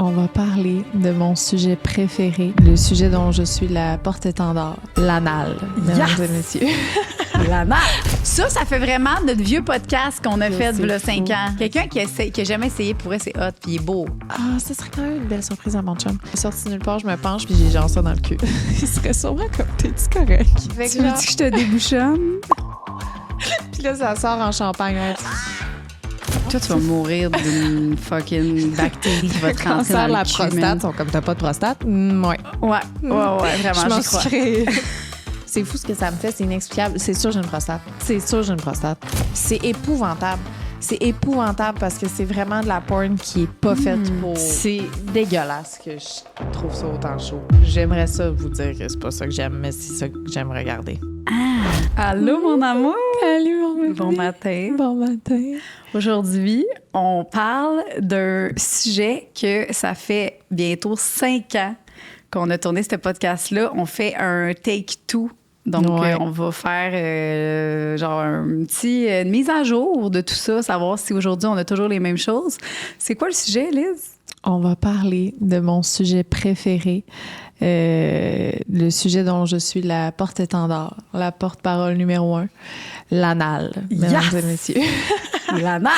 On va parler de mon sujet préféré, le sujet dont je suis la porte-étendard, l'anal, mesdames et messieurs. L'anal! Ça fait vraiment notre vieux podcast qu'on a fait il y a 5 ans. Quelqu'un qui a jamais essayé pourrait, c'est hot, puis il est beau. Ah, ça serait quand même une belle surprise à mon chum. Sorti nulle part, je me penche, puis j'ai genre ça dans le cul. Il serait sûrement comme, t'es-tu correct? Tu veux que je te débouchonne? Puis là, ça sort en champagne. Hein. Toi, tu vas mourir d'une fucking bactérie qui va te rentrer dans le la cul, prostate, man. sont comme t'as pas de prostate? Ouais. Ouais, vraiment, Je m'en j'y crois. suis créée. C'est fou ce que ça me fait, c'est inexplicable. C'est sûr j'ai une prostate. C'est sûr j'ai une prostate. C'est épouvantable. C'est épouvantable parce que c'est vraiment de la porn qui est pas faite pour... C'est dégueulasse que je trouve ça autant chaud. J'aimerais ça vous dire que c'est pas ça que j'aime, mais c'est ça que j'aime regarder. Allô, mon amour! Salut, mon bébé. Bon matin. Bon matin. Aujourd'hui, on parle d'un sujet que ça fait bientôt 5 ans qu'on a tourné ce podcast-là. On fait un take-two. Donc, Ouais. on va faire genre une mise à jour de tout ça, savoir si aujourd'hui on a toujours les mêmes choses. C'est quoi le sujet, Liz? On va parler de mon sujet préféré, le sujet dont je suis la porte-étendard, la porte-parole numéro 1, l'anal, mesdames et messieurs. L'anal!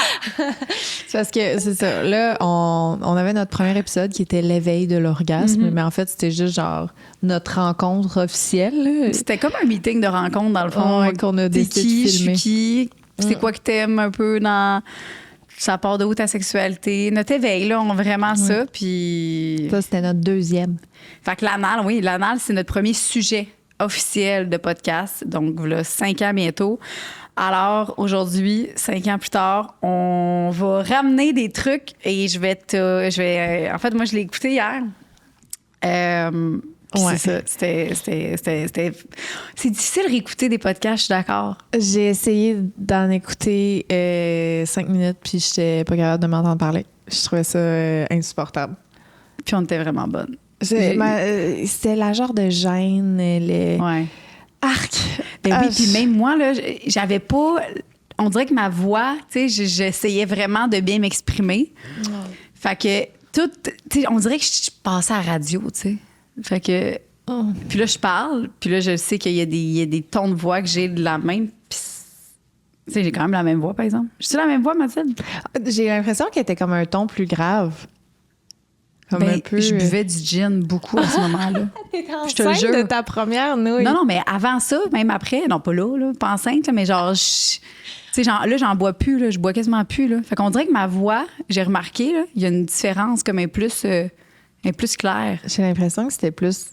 C'est parce que, c'est ça, là, on avait notre premier épisode qui était l'éveil de l'orgasme, mais en fait, c'était juste genre notre rencontre officielle. Là. C'était comme un meeting de rencontre, dans le fond. Ouais, qu'on a T'es décidé qui, de je filmer. suis qui, c'est quoi que t'aimes un peu dans... Ça part de où ta sexualité? Notre éveil, là, on a vraiment ça, puis... Ça, c'était notre deuxième. Fait que l'anal, oui, l'anal, c'est notre premier sujet officiel de podcast. Donc, voilà, 5 ans bientôt. Alors, aujourd'hui, 5 ans plus tard, on va ramener des trucs et en fait, moi, je l'ai écouté hier. Ouais. C'est ça. C'est difficile de réécouter des podcasts, je suis d'accord. J'ai essayé d'en écouter 5 minutes, puis j'étais pas capable de m'entendre parler. Je trouvais ça insupportable. Puis on était vraiment bonnes. C'était la genre de gêne, Ouais. arc. Ben oui, puis même moi, là, j'avais pas... On dirait que ma voix, tu sais, j'essayais vraiment de bien m'exprimer. Fait que tout... Tu sais, on dirait que je passais à la radio, tu sais. Fait que... Puis là, je parle, puis là, je sais qu'il y a des tons de voix que j'ai de la même... Puis, tu sais, j'ai quand même la même voix, par exemple. J'ai-tu la même voix, Mathilde? J'ai l'impression qu'elle était comme un ton plus grave. Comme Ben, un peu... je buvais du gin beaucoup à ce moment-là. Je te le jure. de ta première nouille. Non, mais avant ça, même après, non, pas là, pas enceinte, là, mais genre, tu sais, genre, là, j'en bois plus, là, je bois quasiment plus, là. Fait qu'on dirait que ma voix, j'ai remarqué, là, il y a une différence comme elle est plus claire. J'ai l'impression que c'était plus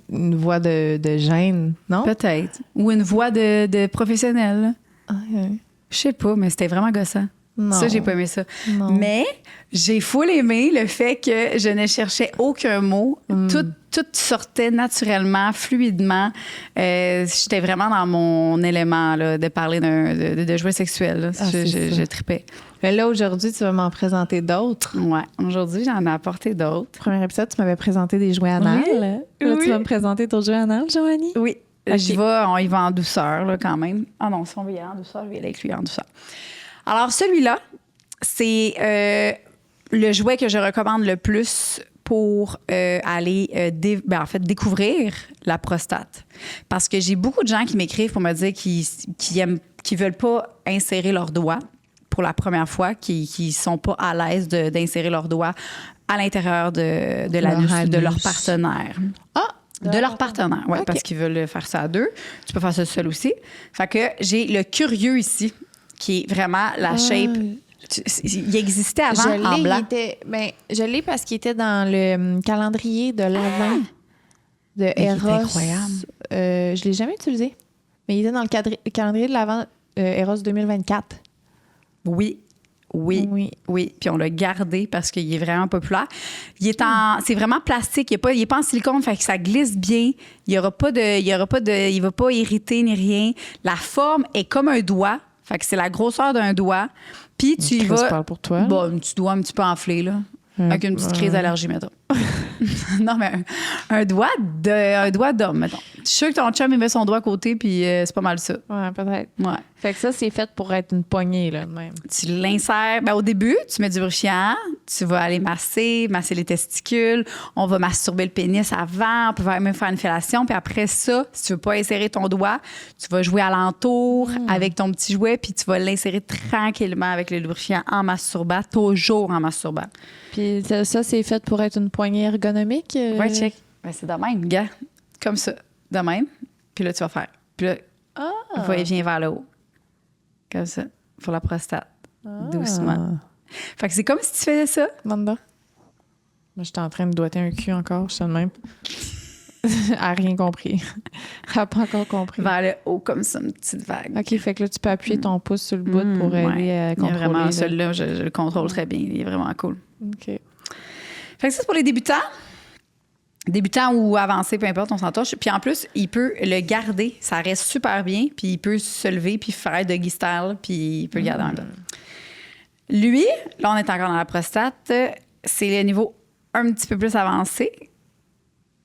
une voix de gêne, non? Peut-être. Ou une voix de professionnel, là. Ah, ouais. Je sais pas, mais c'était vraiment gossant. Non. Ça, j'ai pas aimé ça. Non. Mais j'ai full aimé le fait que je ne cherchais aucun mot. Tout sortait naturellement, fluidement. J'étais vraiment dans mon élément là, de parler de jouets sexuels. Là. Ah, je tripais. Mais là, aujourd'hui, tu vas m'en présenter d'autres. Ouais. Aujourd'hui, j'en ai apporté d'autres. Premier épisode, tu m'avais présenté des jouets anal. Oui. Là, Oui. tu vas me présenter ton jouet anal, Joanie? Oui. Ok. On y va en douceur là, quand même. Ah non, si on veut y aller en douceur, je vais y aller avec lui en douceur. Alors, celui-là, c'est le jouet que je recommande le plus pour aller découvrir la prostate. Parce que j'ai beaucoup de gens qui m'écrivent pour me dire qu'ils veulent pas insérer leurs doigts pour la première fois, qui sont pas à l'aise d'insérer leurs doigts à l'intérieur de l'anus de leur partenaire. Ah! De leur partenaire, oui, OK. parce qu'ils veulent faire ça à deux. Tu peux faire ça seul aussi. Fait que j'ai le curieux ici, qui est vraiment la shape. Il existait avant en blanc. Je l'ai parce qu'il était dans le calendrier de l'Avent de Mais il est Eros. incroyable. Je l'ai jamais utilisé. Mais il était dans le calendrier de l'Avent Eros 2024. Oui. Puis on l'a gardé parce qu'il est vraiment populaire. C'est vraiment plastique. Il est pas en silicone, fait que ça glisse bien. Il va pas irriter ni rien. La forme est comme un doigt. Fait que c'est la grosseur d'un doigt. Puis tu y Je vas. parle pour toi. Bon, un petit doigt un petit peu enflé, là. Avec une petite crise d'allergie, mettons. Non, mais un doigt d'homme, mettons. Je suis sûre que ton chum, il met son doigt à côté, puis c'est pas mal ça. Ouais, peut-être. Ouais. Fait que ça, c'est fait pour être une poignée, là, de même. Tu l'insères. Ben, au début, tu mets du lubrifiant, tu vas aller masser les testicules, on va masturber le pénis avant, on peut même faire une fellation, puis après ça, si tu veux pas insérer ton doigt, tu vas jouer alentour avec ton petit jouet, puis tu vas l'insérer tranquillement avec le lubrifiant en masturbant, toujours en masturbant. Puis ça, c'est fait pour être une poignée ergonomique? Ouais, check. Ben, c'est de même, gars. Comme ça, de même. Puis là, tu vas faire. Puis là, va-et-vient vers le haut. Comme ça, pour la prostate. Doucement. Fait que c'est comme si tu faisais ça. Manda. Moi, j'étais en train de doigter un cul encore, je suis de même. Elle a rien compris. Elle n'a pas encore compris. Vers le haut, comme ça, une petite vague. OK, fait que là, tu peux appuyer ton pouce sur le bout pour aider à contrôler. Vraiment, celui-là, je le contrôle très bien. Il est vraiment cool. OK. Fait que ça, c'est pour les débutants. Débutants ou avancés, peu importe, on s'en touche. Puis en plus, il peut le garder. Ça reste super bien. Puis il peut se lever puis faire doggy style. Puis il peut le garder en même temps. Lui, là, on est encore dans la prostate. C'est le niveau un petit peu plus avancé.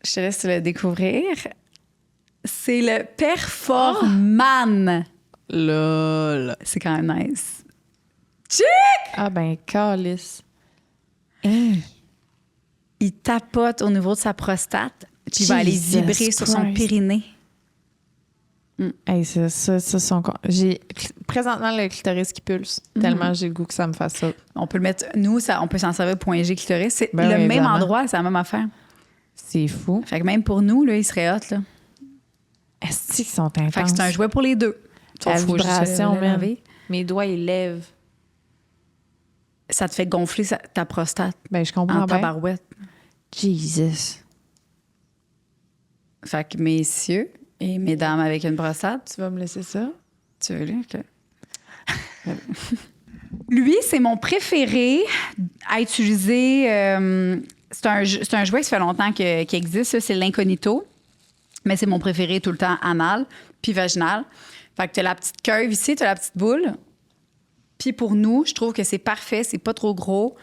Je te laisse le découvrir. C'est le Performan. Lol. C'est quand même nice. Chic! Ah ben, calice. Hey. Il tapote au niveau de sa prostate, puis il va aller vibrer sur son périnée. Hey, j'ai présentement le clitoris qui pulse, tellement j'ai le goût que ça me fasse ça. On peut le mettre, on peut s'en servir pour G clitoris. C'est Ben le oui, même évidemment. endroit, c'est la même affaire. C'est fou. Fait que même pour nous, là, il serait hot. Là. Est-ce qu'ils sont intenses? Fait que c'est un jouet pour les deux. La Faut juste vibration, le même. laver. Mes doigts, ils lèvent. Ça te fait gonfler ta prostate Ben, je comprends en bien. tabarouette. Jesus. Fait que messieurs et mesdames avec une prostate, Tu vas me laisser ça? tu veux là? OK. Lui, c'est mon préféré à utiliser. C'est un jouet qui fait longtemps qu'il existe. Ça, c'est l'incognito. Mais c'est mon préféré tout le temps anal puis vaginal. Fait que tu as la petite curve ici, tu as la petite boule. Puis pour nous, je trouve que c'est parfait. C'est pas trop gros.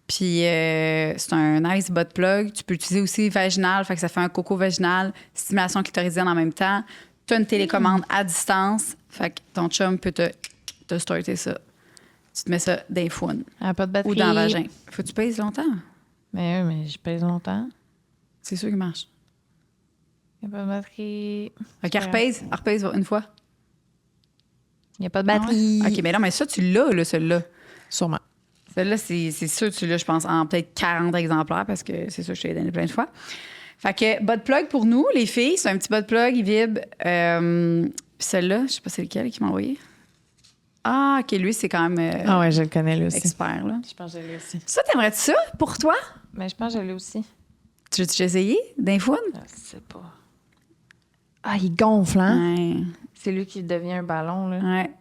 Puis c'est un nice butt plug. Tu peux l'utiliser aussi vaginal. Fait que ça fait un coco vaginal, stimulation clitoridienne en même temps. Tu as une télécommande à distance. Fait que ton chum peut te starter ça. Tu te mets ça dans les fouines. Elle n'a pas de batterie. Ou dans le vagin. Faut que tu pèses longtemps. Mais oui, mais je pèse longtemps. C'est sûr qu'il marche. Il n'y a pas de batterie. OK, repèse une fois. Il n'y a pas de batterie. OK, mais non, mais ça, tu l'as, là, celui-là. Sûrement. Celui-là, c'est sûr que tu l'as, je pense, en peut-être 40 exemplaires parce que c'est ça, je t'ai donné plein de fois. Fait que butt plug pour nous, les filles, c'est un petit butt plug, il vibre. Celui-là, je sais pas c'est lequel qui m'a envoyé. Ah, OK, lui, c'est quand même Ah ouais, je le connais lui aussi. expert, là. Je pense que je l'ai aussi. Ça, t'aimerais-tu ça pour toi? Mais je pense que je l'ai aussi. Tu veux-tu essayer d'un fun? Je sais pas. Ah, il gonfle, hein? Ouais. C'est lui qui devient un ballon, là. Ouais.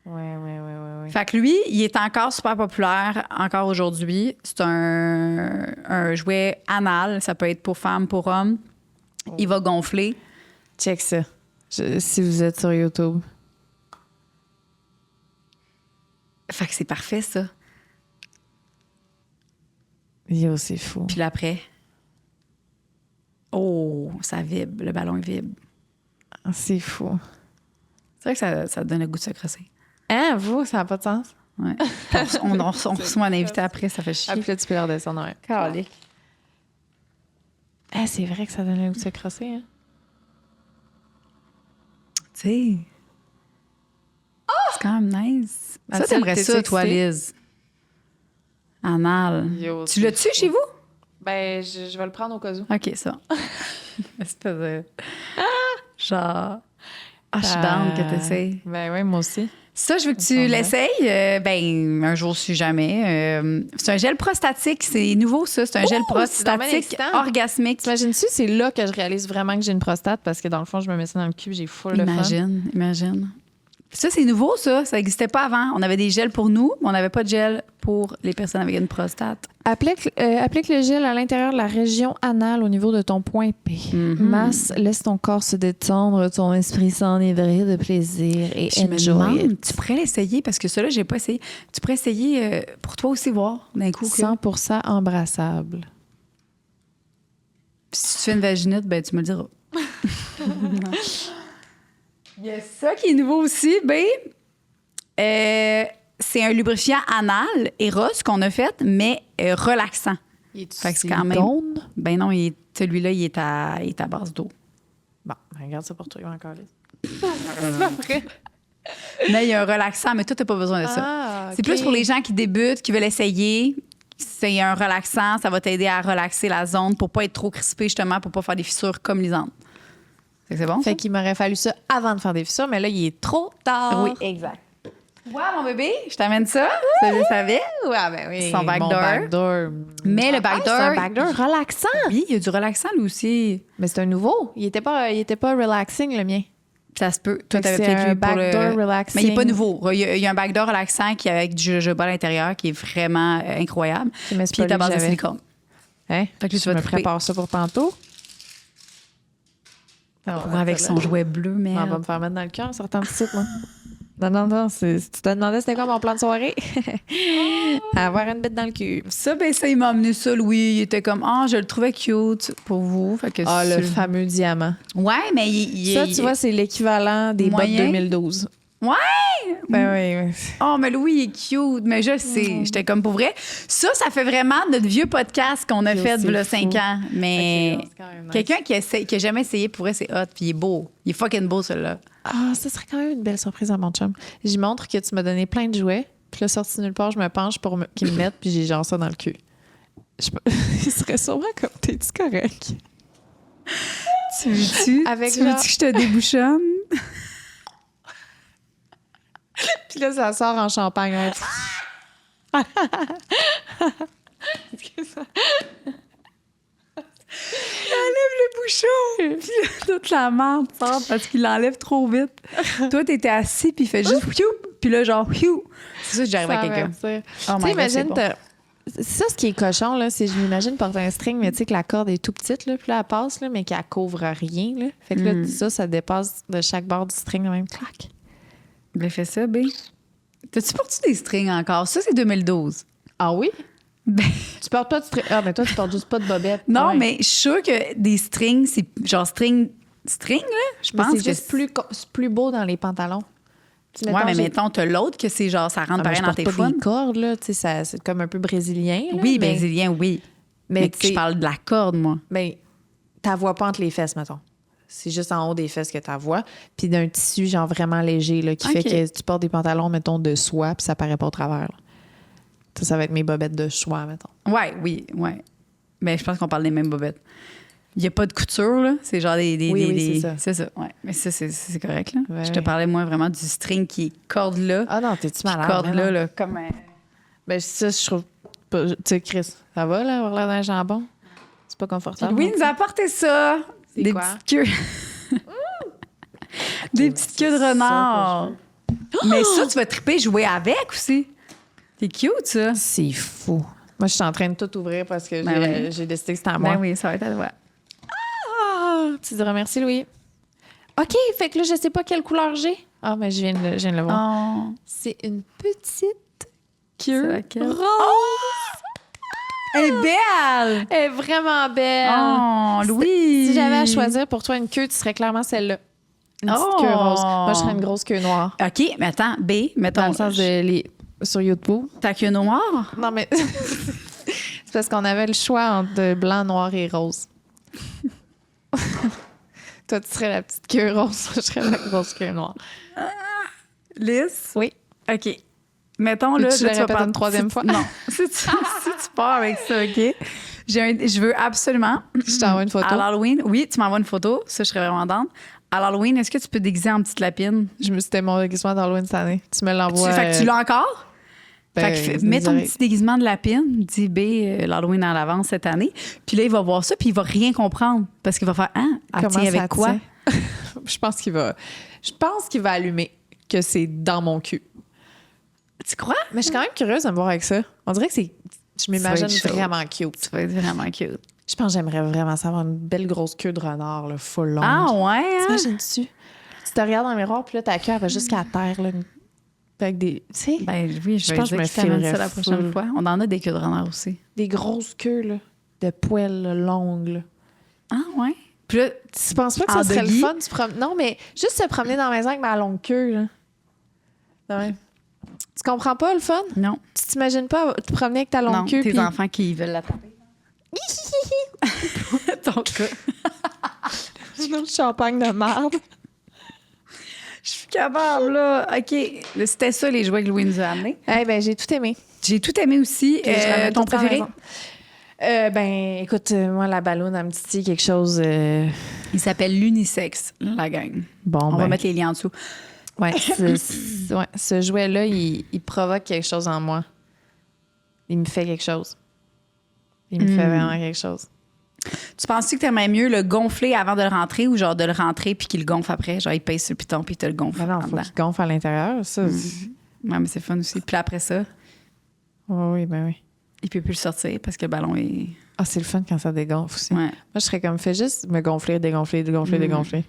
Ouais. Fait que lui, il est encore super populaire, encore aujourd'hui. C'est un jouet anal. Ça peut être pour femmes, pour hommes. Il va gonfler. Check ça. Si vous êtes sur YouTube. Fait que c'est parfait, ça. Yo, c'est fou. Puis là, après, oh, ça vibre. Le ballon, il vibre. C'est fou. C'est vrai que ça donne le goût de se crosser. Hein, vous, ça n'a pas de sens? Ouais. On reçoit un invité après, ça fait chier. Ah, puis là, tu peux leur descendre, ouais. Calique. Ah, c'est vrai que ça donne le goût de se crosser, hein? Tu sais. C'est quand même nice. Ah, Ça, t'aimerais t'es ça, toi, excitée? Liz? Anal. Yo, Tu l'as-tu chez vous? Ben, je vais le prendre au cas où. OK, ça. Espèce de... Genre... Ah, je suis down que t'essayes. Ben oui, moi aussi. Ça, je veux que tu l'essayes. Ben, un jour, si jamais. C'est un gel prostatique. C'est nouveau, ça. C'est un gel c'est dommage prostatique excitant. orgasmique. T'imagines-tu, c'est là que je réalise vraiment que j'ai une prostate parce que dans le fond, je me mets ça dans le cul, j'ai full de fun. Imagine. Ça, c'est nouveau, ça. Ça n'existait pas avant. On avait des gels pour nous, mais on n'avait pas de gel pour les personnes avec une prostate. Applique le gel à l'intérieur de la région anale au niveau de ton point P. Mm-hmm. Masse, laisse ton corps se détendre, ton esprit s'enivrer de plaisir et Je me enjoy demande, it. tu pourrais l'essayer parce que ça, là, j'ai pas essayé. Tu pourrais essayer pour toi aussi voir d'un coup. Que... 100% embrassable. Puis si tu fais une vaginite, ben tu me le diras. Il y a ça qui est nouveau aussi, c'est un lubrifiant anal, Eros, qu'on a fait, mais relaxant. Fait que c'est quand même. Ben non, celui-là, il est à base d'eau. Bon, regarde ça pour toi, encore là. C'est pas vrai. Mais il y a un relaxant, mais toi, t'as pas besoin de ça. Ah, C'est plus pour les gens qui débutent, qui veulent essayer. C'est un relaxant, ça va t'aider à relaxer la zone pour pas être trop crispé, justement, pour pas faire des fissures comme lisantes. C'est bon? Fait qu'il m'aurait fallu ça avant de faire des fissures, mais là, il est trop tard. Oui, exact. Ouais, mon bébé, je t'amène ça. Ça, je savais. Ouais, ben oui. Son backdoor. Mais le backdoor. C'est un backdoor relaxant. Oui, il y a du relaxant, lui aussi. Mais c'est un nouveau. Il était pas relaxing, le mien. Ça se peut. Toi, t'avais C'est peut-être un vu pour backdoor le... relaxing. Mais il n'est pas nouveau. Il y a un backdoor relaxant qui est avec du jojoba à l'intérieur qui est vraiment incroyable. Mais c'est Puis il est pas à base lui de que j'avais. silicone. Hein? Fait que lui, tu Je vas me triper. prépare ça pour tantôt. Ouais, avec son jouet bleu, mais... On va me faire mettre dans le cœur en sortant du site, moi. Non. Si tu te demandais c'était quoi mon plan de soirée? Avoir une bête dans le cul. Ça, il m'a amené ça, Louis. Il était comme, je le trouvais cute pour vous. Fait que Le fameux diamant. Ouais, mais Ça, tu vois, c'est l'équivalent des bottes Moyen. 2012. Ouais! Ben oui. Oh, mais Louis, il est cute. Mais je sais, j'étais comme pour vrai. Ça fait vraiment notre vieux podcast qu'on a fait il y a 5 ans. Mais Ok, c'est quand même nice. quelqu'un qui a jamais essayé, pour vrai, c'est hot. Puis il est beau. Il est fucking beau, celui-là. Ah, ça serait quand même une belle surprise à mon chum. J'y montre que tu m'as donné plein de jouets. Puis là, sorti nulle part, je me penche pour qu'il me mette, puis j'ai genre ça dans le cul. Il serait sûrement comme, t'es-tu correct? Tu veux-tu? Avec tu veux-tu genre- que je te débouchonne? Puis là, ça sort en champagne. Hein. Enlève le bouchon! Puis là, toute la merde sort parce qu'il l'enlève trop vite. Toi, t'étais assis, puis il fait juste piou! Puis là, genre, piou! C'est ça que j'arrive à quelqu'un. Tu sais, imagine, ça, ce qui est cochon, là, c'est je m'imagine porter un string, mais tu sais que la corde est tout petite, là, puis là, elle passe, là, mais qu'elle couvre rien. Là. Fait que là, ça dépasse de chaque bord du string, le même clac. Ben, fais ça, B. T'as-tu porté des strings encore? Ça, c'est 2012. Ah oui? Ben, Tu portes pas de string. Ah, mais toi, tu portes juste pas de bobette. non, Ouais. mais je suis sûre que des strings, c'est genre string, là? Je Mais pense c'est que juste c'est plus beau dans les pantalons. Tu sais, Ouais, mais j'ai- mettons, t'as l'autre que c'est genre, ça rentre Ah, mais pareil je dans porte tes pas founes. des cordes, là. Tu sais, c'est comme un peu brésilien. Là, Oui, mais, brésilien, oui. mais Mais tu je sais, parle de la corde, moi. mais t'as vois pas entre les fesses, mettons. C'est juste en haut des fesses que t'as vois. Puis d'un tissu, genre vraiment léger, là, qui fait Ok. que tu portes des pantalons, mettons, de soie, puis ça paraît pas au travers. Là. Ça va être mes bobettes de soie, mettons. Ouais, oui, ouais. Mais je pense qu'on parle des mêmes bobettes. Il n'y a pas de couture, là. C'est genre des. Oui, c'est ça. C'est ça, ouais. Mais ça, c'est correct, là. Ouais, Je te ouais. parlais, moi, vraiment du string qui est corde là. Ah non, t'es-tu malade? Corde mais là, non. là, comme un. Ben ça, je trouve pas... Tu sais, Chris, ça va, là, avoir l'air d'un jambon? C'est pas confortable? Louis nous a apporté ça. C'est Des quoi? petites queues. Des petites queues de renard. Mais ça, tu vas triper jouer avec aussi. C'est cute, ça. C'est fou. Moi, je suis en train de tout ouvrir parce que Ben oui. j'ai décidé que c'était à moi. Ben oui, ça va être à toi. Ah, tu diras merci, Louis. OK, fait que là, je sais pas quelle couleur j'ai. Ah, mais je viens de le voir. Oh. C'est une petite C'est queue laquelle? rose. Elle est belle! Elle est vraiment belle. Oh, Louis! Si j'avais à choisir pour toi une queue, tu serais clairement celle-là. Une petite Oh. queue rose. Moi, je serais une grosse queue noire. OK, mais attends, B, mettons. Dans le sens de les... sur YouTube. Ta queue noire? Non, mais c'est parce qu'on avait le choix entre blanc, noir et rose. Toi, tu serais la petite queue rose. Je serais la grosse queue noire. Lisse? Oui. OK. Mettons, là, Veux-tu que je le tu vas répète pas- une troisième si- fois? Non. si tu pars avec ça, OK? Je veux absolument. Je t'envoie une photo. À l'Halloween, oui, tu m'envoies une photo. Ça, je serais vraiment dans. À l'Halloween, est-ce que tu peux déguiser en petite lapine? C'était mon déguisement d'Halloween cette année. Tu me l'envoies. Fait que tu l'as encore? ben, Fait que mets ton désolé. petit déguisement de lapine, dis B, l'Halloween à l'avance cette année. Puis là, il va voir ça, puis il va rien comprendre. Parce qu'il va faire, Comment tiens, ça avec quoi? tient? Je pense qu'il va allumer que c'est dans mon cul. Tu crois? Mais je suis quand même curieuse de me voir avec ça. On dirait que je m'imagine Ça va être chaud. vraiment cute. Ça va être vraiment cute. Je pense que j'aimerais vraiment savoir une belle grosse queue de renard, là, full longue. Ah ouais? Hein? T'imagines-tu? Tu te regardes dans le miroir, puis là, ta queue, elle va jusqu'à terre, là. Avec des. Tu sais, Ben oui, je vais pense dire que que je je me t'amène filerais ça la prochaine full. fois. On en a des queues de renard aussi. des grosses queues, là. De poils là, longues, là. Ah ouais? Puis là, Tu penses pas que ça serait le fun? Non, mais juste se promener dans la maison avec ma longue queue, là. Ouais. Tu comprends pas le fun? Non. Tu t'imagines pas te promener avec ta longue queue? Tes puis... enfants qui veulent l'attraper. Ton cas. Je champagne de marde. Je suis capable, là. OK. C'était ça, les jouets que Louis nous a amenés. Eh ben, j'ai tout aimé. J'ai tout aimé aussi. Ton préféré? Ben, écoute, moi, la ballonne, elle me titille quelque chose. Il s'appelle l'unisex, la gang. Bon, On va mettre les liens en dessous. Ouais, ce jouet-là, il provoque quelque chose en moi. Il me fait quelque chose. Il me fait vraiment quelque chose. Tu penses-tu que t'aimerais mieux le gonfler avant de le rentrer ou genre de le rentrer puis qu'il le gonfle après? Genre, il pèse sur le piton puis il te le gonfle. Ben non, faut qu'il gonfle à l'intérieur, ça. Ouais, mais c'est fun aussi. Puis après ça, oui, ben oui. il peut plus le sortir parce que le ballon est... Ah, c'est le fun quand ça dégonfle aussi. Ouais. Moi, je serais comme, fais juste me gonfler, dégonfler, dégonfler.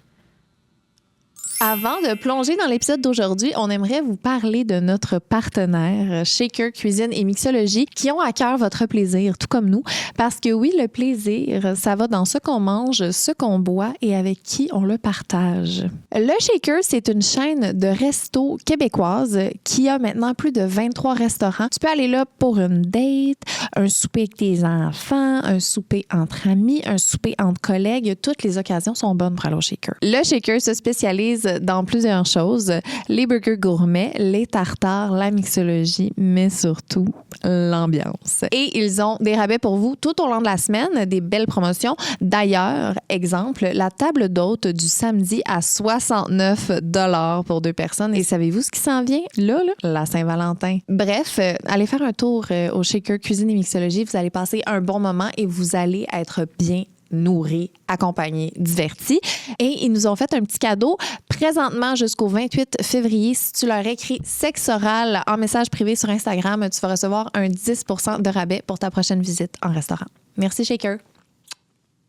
Avant de plonger dans l'épisode d'aujourd'hui, on aimerait vous parler de notre partenaire Shaker Cuisine et Mixologie qui ont à cœur votre plaisir, tout comme nous. Parce que oui, le plaisir, ça va dans ce qu'on mange, ce qu'on boit et avec qui on le partage. Le Shaker, c'est une chaîne de restos québécoise qui a maintenant plus de 23 restaurants. Tu peux aller là pour une date, un souper avec tes enfants, un souper entre amis, un souper entre collègues. Toutes les occasions sont bonnes pour aller au Shaker. Le Shaker se spécialise dans plusieurs choses. Les burgers gourmets, les tartares, la mixologie, mais surtout l'ambiance. Et ils ont des rabais pour vous tout au long de la semaine, des belles promotions. D'ailleurs, exemple, la table d'hôte du samedi à 69 $ pour 2 personnes. Et savez-vous ce qui s'en vient? Là, la Saint-Valentin. Bref, allez faire un tour au Shaker Cuisine et Mixologie. Vous allez passer un bon moment et vous allez être bien nourris, accompagnés, divertis. Et ils nous ont fait un petit cadeau présentement jusqu'au 28 février. Si tu leur écris sexe oral en message privé sur Instagram, tu vas recevoir un 10 % de rabais pour ta prochaine visite en restaurant. Merci, Shaker.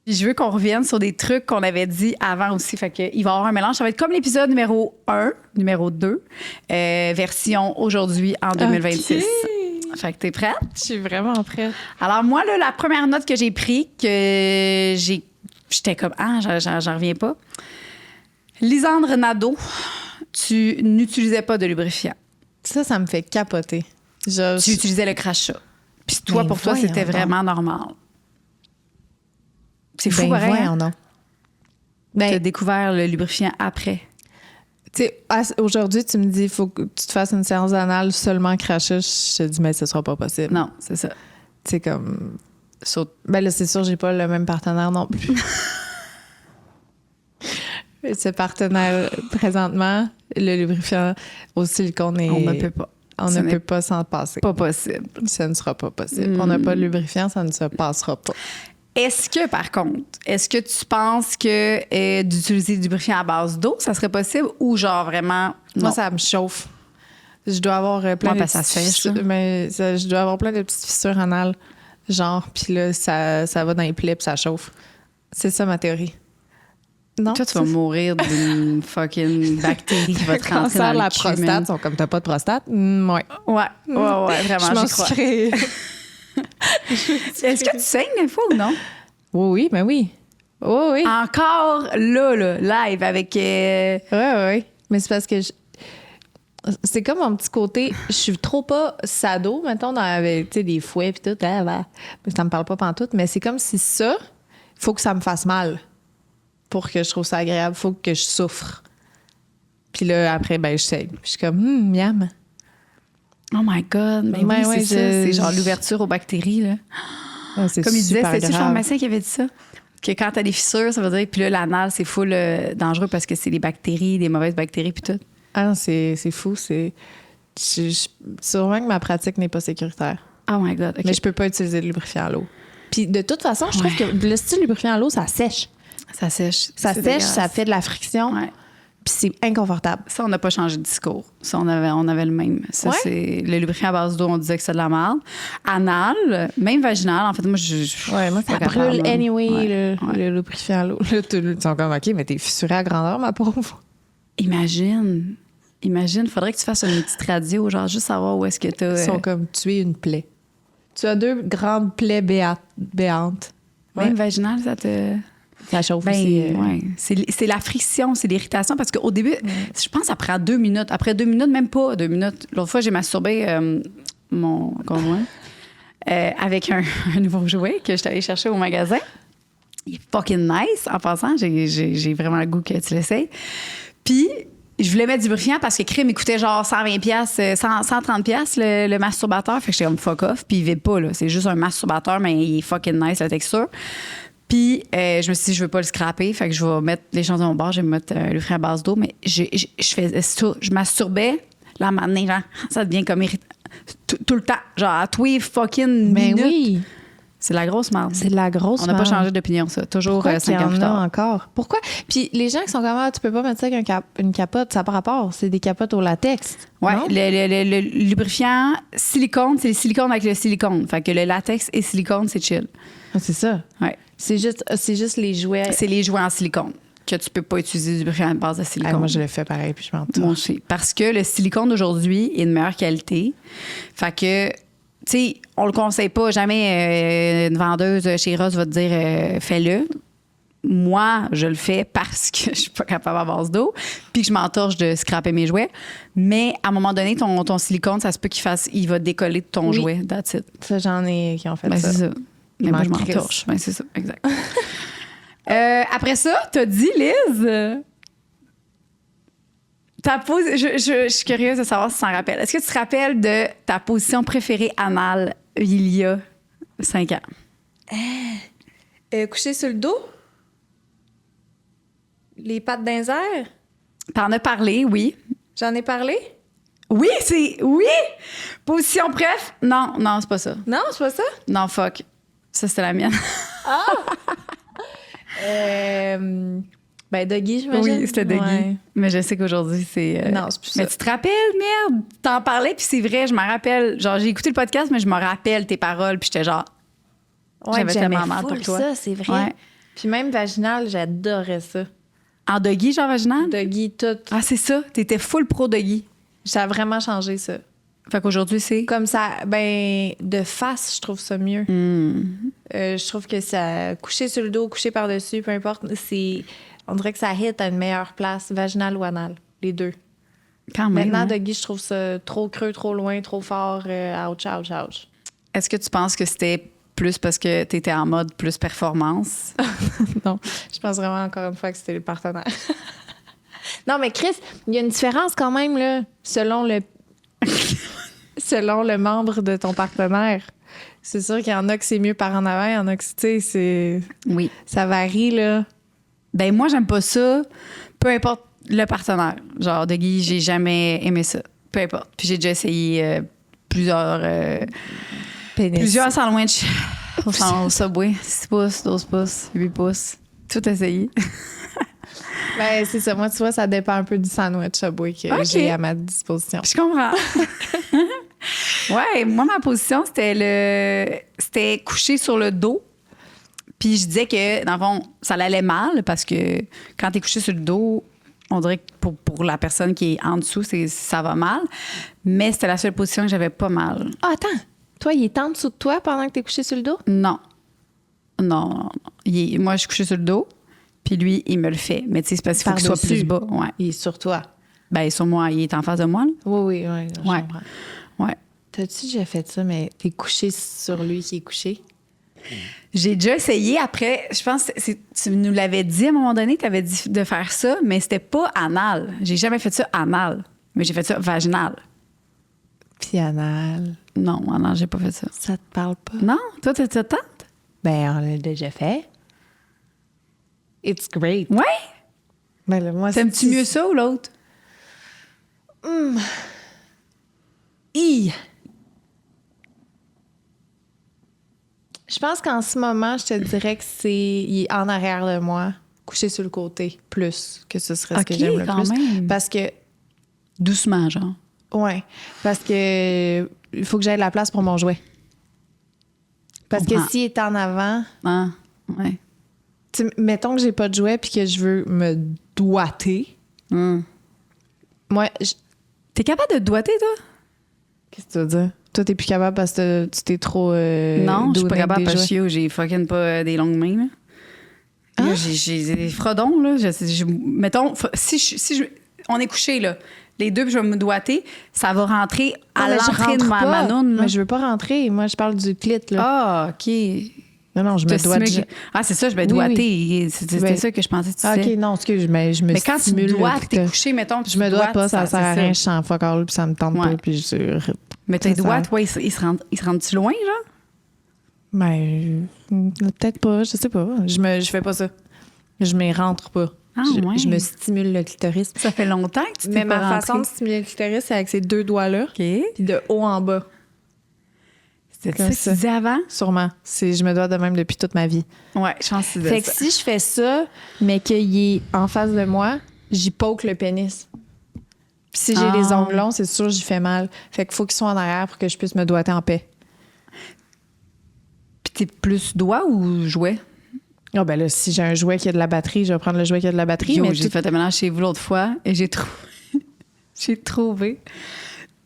Je veux qu'on revienne sur des trucs qu'on avait dit avant aussi. Fait que il va y avoir un mélange. Ça va être comme l'épisode numéro 1, numéro 2, version aujourd'hui en 2026. Okay. Fait que t'es prête? Je suis vraiment prête. Alors moi, là, la première note que j'ai prise, j'étais comme, j'en reviens pas. Lisandre Nadeau, tu n'utilisais pas de lubrifiant. Ça me fait capoter. Tu utilisais le crachat. Puis toi, pour toi, c'était vraiment normal. C'est fou, pareil. Hein? Non. Ben, t'as découvert le lubrifiant après. Tu sais, aujourd'hui, tu me dis, il faut que tu te fasses une séance anale seulement crachat. Je te dis, mais ce sera pas possible. Non, c'est ça. Tu sais, comme... Ben là, c'est sûr, j'ai pas le même partenaire non plus. Ce partenaire, présentement, le lubrifiant au silicone est... On ne peut pas. On ne peut pas s'en passer. Pas possible. Ça ne sera pas possible. On n'a pas de lubrifiant, ça ne se passera pas. Est-ce que, par contre, tu penses que d'utiliser du lubrifiant à base d'eau, ça serait possible ou genre vraiment... Non. Moi, ça me chauffe. Je dois avoir plein de petites fissures. Mais je dois avoir plein de petites fissures anales. Genre, puis là, ça va dans les plaies puis ça chauffe. C'est ça ma théorie. Non? Toi, tu vas mourir d'une fucking bactérie qui va te rentrer dans le la cul, prostate, sont comme t'as pas de prostate? Ouais. Ouais, vraiment, j'y crois. Est-ce que tu saignes des fois ou non? Oui, ben oui. Oui. Encore là, live avec... Oui. Mais c'est parce que c'est comme mon petit côté, je suis trop pas sado, mettons, avec des fouets puis tout. Mais ça me parle pas pantoute, mais c'est comme si ça, il faut que ça me fasse mal pour que je trouve ça agréable. Il faut que je souffre. Puis là, après, ben je saigne. Puis je suis comme, miam. Oh my God. Mais oui, c'est ça. C'est genre l'ouverture aux bactéries, là. C'est comme il disait, c'est le pharmacien qui avait dit ça. Que quand t'as des fissures, ça veut dire... Puis là, l'anal, c'est full dangereux parce que c'est des bactéries, des mauvaises bactéries, puis tout. Ah, c'est fou. Sûrement que ma pratique n'est pas sécuritaire. Oh my God. Okay. Mais je peux pas utiliser de lubrifiant à l'eau. Puis de toute façon, je trouve que le style lubrifiant à l'eau, ça sèche. Ça sèche. Ça sèche, ça fait de la friction. Ouais. Puis c'est inconfortable. Ça, on n'a pas changé de discours. Ça, on avait le même. Ça, c'est le lubrifiant à base d'eau, on disait que c'est de la merde. Anal, même vaginal, en fait, moi, moi, ça brûle anyway, le lubrifiant à l'eau. Là, ils sont comme, OK, mais t'es fissurée à grandeur, ma pauvre. Imagine, faudrait que tu fasses une petite radio, genre juste savoir où est-ce que t'as... Ils sont comme, tu es une plaie. Tu as 2 grandes plaies béantes. Même vaginal, ça te... Ça chauffe Ben, aussi. ouais. C'est la friction, c'est l'irritation. Parce qu'au début, je pense après 2 minutes. Après 2 minutes, même pas 2 minutes. L'autre fois, j'ai masturbé mon conjoint avec un nouveau jouet que je suis allée chercher au magasin. Il est fucking nice. En passant, j'ai vraiment le goût que tu l'essayes. Puis, je voulais mettre du lubrifiant parce que Crime, il coûtait genre 120 pièces, 130 pièces le masturbateur. Fait que j'étais comme fuck off. Puis il vide pas, là. C'est juste un masturbateur, mais il est fucking nice, la texture. Puis je me suis dit, je veux pas le scraper. Fait que je vais mettre les choses dans mon bar. Je vais mettre le lubrifiant à base d'eau. Mais je masturbais. Là, maintenant, genre, ça devient comme irritant. Tout le temps. Genre, à tous les fucking Ben minutes. oui. C'est de la grosse merde. C'est de la grosse On n'a pas merde. changé d'opinion, ça. Toujours Pourquoi 5 qu'il y ans en plus a tard. encore? Pourquoi? Puis les gens qui sont comme, ah, tu peux pas mettre ça avec une capote, ça n'a pas rapport. C'est des capotes au latex. Ouais, non? le lubrifiant silicone, c'est le silicone avec le silicone. Fait que le latex et silicone, c'est chill. Ah, c'est ça. Ouais. C'est juste les jouets. C'est les jouets en silicone que tu peux pas utiliser du lubrifiant à base de silicone. Ah, moi, je le fais pareil, puis je m'en Moi torche. aussi. Parce que le silicone d'aujourd'hui est de meilleure qualité. Fait que, tu sais, on le conseille pas. Jamais une vendeuse chez Ross va te dire fais-le. Moi, je le fais parce que je suis pas capable à base d'eau, puis que je m'entorche de scraper mes jouets. Mais à un moment donné, ton silicone, ça se peut il va décoller de ton Oui. jouet. That's it. Ça, j'en ai qui ont fait Ben, ça. c'est ça. Mais moi, je m'en m'entorche. Ben, c'est ça, exact. Après ça, t'as dit, Liz, ta je suis curieuse de savoir si tu t'en rappelles. Est-ce que tu te rappelles de ta position préférée anale il y a 5 ans? Coucher sur le dos? Les pattes d'un air? T'en as parlé, oui. J'en ai parlé? Oui, oui! Position préf? Non, c'est pas ça. Non, c'est pas ça? Non, fuck. Ça, c'était la mienne. Ben, Doggy, j'imagine. Oui, c'était Doggy. Ouais. Mais je sais qu'aujourd'hui, c'est. Non, c'est plus ça. Mais tu te rappelles, merde? T'en parlais, puis c'est vrai, je me rappelle. Genre, j'ai écouté le podcast, mais je me rappelle tes paroles, puis j'étais genre. Ouais, J'avais j'aimais tellement mal pour full toi. ça, c'est vrai. Ouais. Puis même vaginal, j'adorais ça. En Doggy, genre vaginal? Doggy, tout. Ah, c'est ça. T'étais full pro Doggy. Ça a vraiment changé, ça. Fait qu'aujourd'hui, c'est. Comme ça, ben, de face, je trouve ça mieux. Je trouve que ça, coucher sur le dos, coucher par-dessus, peu importe, on dirait que ça hit à une meilleure place, vaginal ou anal, les deux. Quand même. Maintenant, hein. Doggy, je trouve ça trop creux, trop loin, trop fort, ouch, ouch, ouch. Est-ce que tu penses que c'était plus parce que t'étais en mode plus performance? Non, je pense vraiment encore une fois que c'était le partenaire. Non, mais Chris, il y a une différence quand même, là, selon le membre de ton partenaire. C'est sûr qu'il y en a que c'est mieux par en avant, il y en a que, tu sais, Oui. ça varie, là. Ben moi, j'aime pas ça. Peu importe le partenaire. Genre, Doggy, j'ai jamais aimé ça. Peu importe. Puis j'ai déjà essayé plusieurs sandwichs au Subway. 6 pouces, 12 pouces, 8 pouces. Tout essayé. Ben, c'est ça. Moi, tu vois, ça dépend un peu du sandwich Subway que Ok. j'ai à ma disposition. Je comprends. Ouais, moi, ma position, c'était coucher sur le dos. Puis je disais que, dans le fond, ça allait mal parce que quand t'es couché sur le dos, on dirait que pour la personne qui est en dessous, ça va mal. Mais c'était la seule position que j'avais pas mal. Ah, attends. Toi, il est en dessous de toi pendant que t'es couché sur le dos? Non. Non. Moi, je suis couchée sur le dos, puis lui, il me le fait. Mais tu sais, c'est parce qu'il faut qu'il soit Par-dessus. plus bas. Ouais. Il est sur toi. Ben, sur moi, il est en face de moi. Là. Oui, je Ouais. comprends. Ouais. T'as-tu déjà fait ça, mais t'es couché sur lui qui est couché? J'ai déjà essayé après. Je pense que tu nous l'avais dit à un moment donné, tu avais dit de faire ça, mais c'était pas anal. J'ai jamais fait ça anal, mais j'ai fait ça vaginal. Puis anal. Non, anal, j'ai pas fait ça. Ça te parle pas? Non? Toi, tu tentes? Ben, on l'a déjà fait. It's great. Ouais? Ben, là, moi, T'aimes-tu mieux ça ou l'autre? Je pense qu'en ce moment, je te dirais que il est en arrière de moi, couché sur le côté, plus que ce serait ce que Ok, j'aime le quand plus. même. Parce que, Doucement, genre. ouais, parce que il faut que j'aie de la place pour mon jouet. Parce que Comprends. s'il est en avant, Ah, ouais. tu sais, mettons que j'ai pas de jouet puis que je veux me doiter, moi, T'es capable de te doiter, toi? qu'est-ce que tu veux dire? Toi, t'es plus capable parce que tu t'es trop. Non, je suis pas donné capable des parce jouets. que j'ai fucking pas des longues mains. Là. Là, j'ai des frodons, là. Mettons, on est couchés, là. Les deux, puis je vais me doigter. Ça va rentrer à l'entrée de ma noune, là. Mais je veux pas rentrer. Moi, je parle du clit, là. Ah, OK. Non, je me doite. Ah, c'est ça, je vais doigter. Oui. C'était ça que je pensais que tu disais. OK, non, excuse, mais je me Mais quand tu doites, t'es couché, mettons, puis je me doite pas, ça sert à rien, je sens fuck all, puis ça me tente pas, puis je... Mais tes doigts, ouais, ils se rendent-tu loin, genre? Ben, peut-être pas, je sais pas. Je fais pas ça. Je m'y rentre pas. Ah, je me stimule le clitoris. Ça fait longtemps que tu t'es Mais pas ma façon de stimuler le clitoris, c'est avec ces deux doigts-là, OK. puis de haut en bas. C'était ça que tu disais avant? Sûrement. Je me dois de même depuis toute ma vie. Ouais, je pense que c'est Fait que si je fais ça, mais qu'il est en face de moi, j'y poke le pénis. Puis si j'ai les ongles longs, c'est sûr j'y fais mal. Fait qu'il faut qu'ils soient en arrière pour que je puisse me doigter en paix. Puis t'es plus doigt ou jouet? Ah ben là, si j'ai un jouet qui a de la batterie, je vais prendre le jouet qui a de la batterie. Yo, j'ai fait un ménage chez vous l'autre fois et j'ai trouvé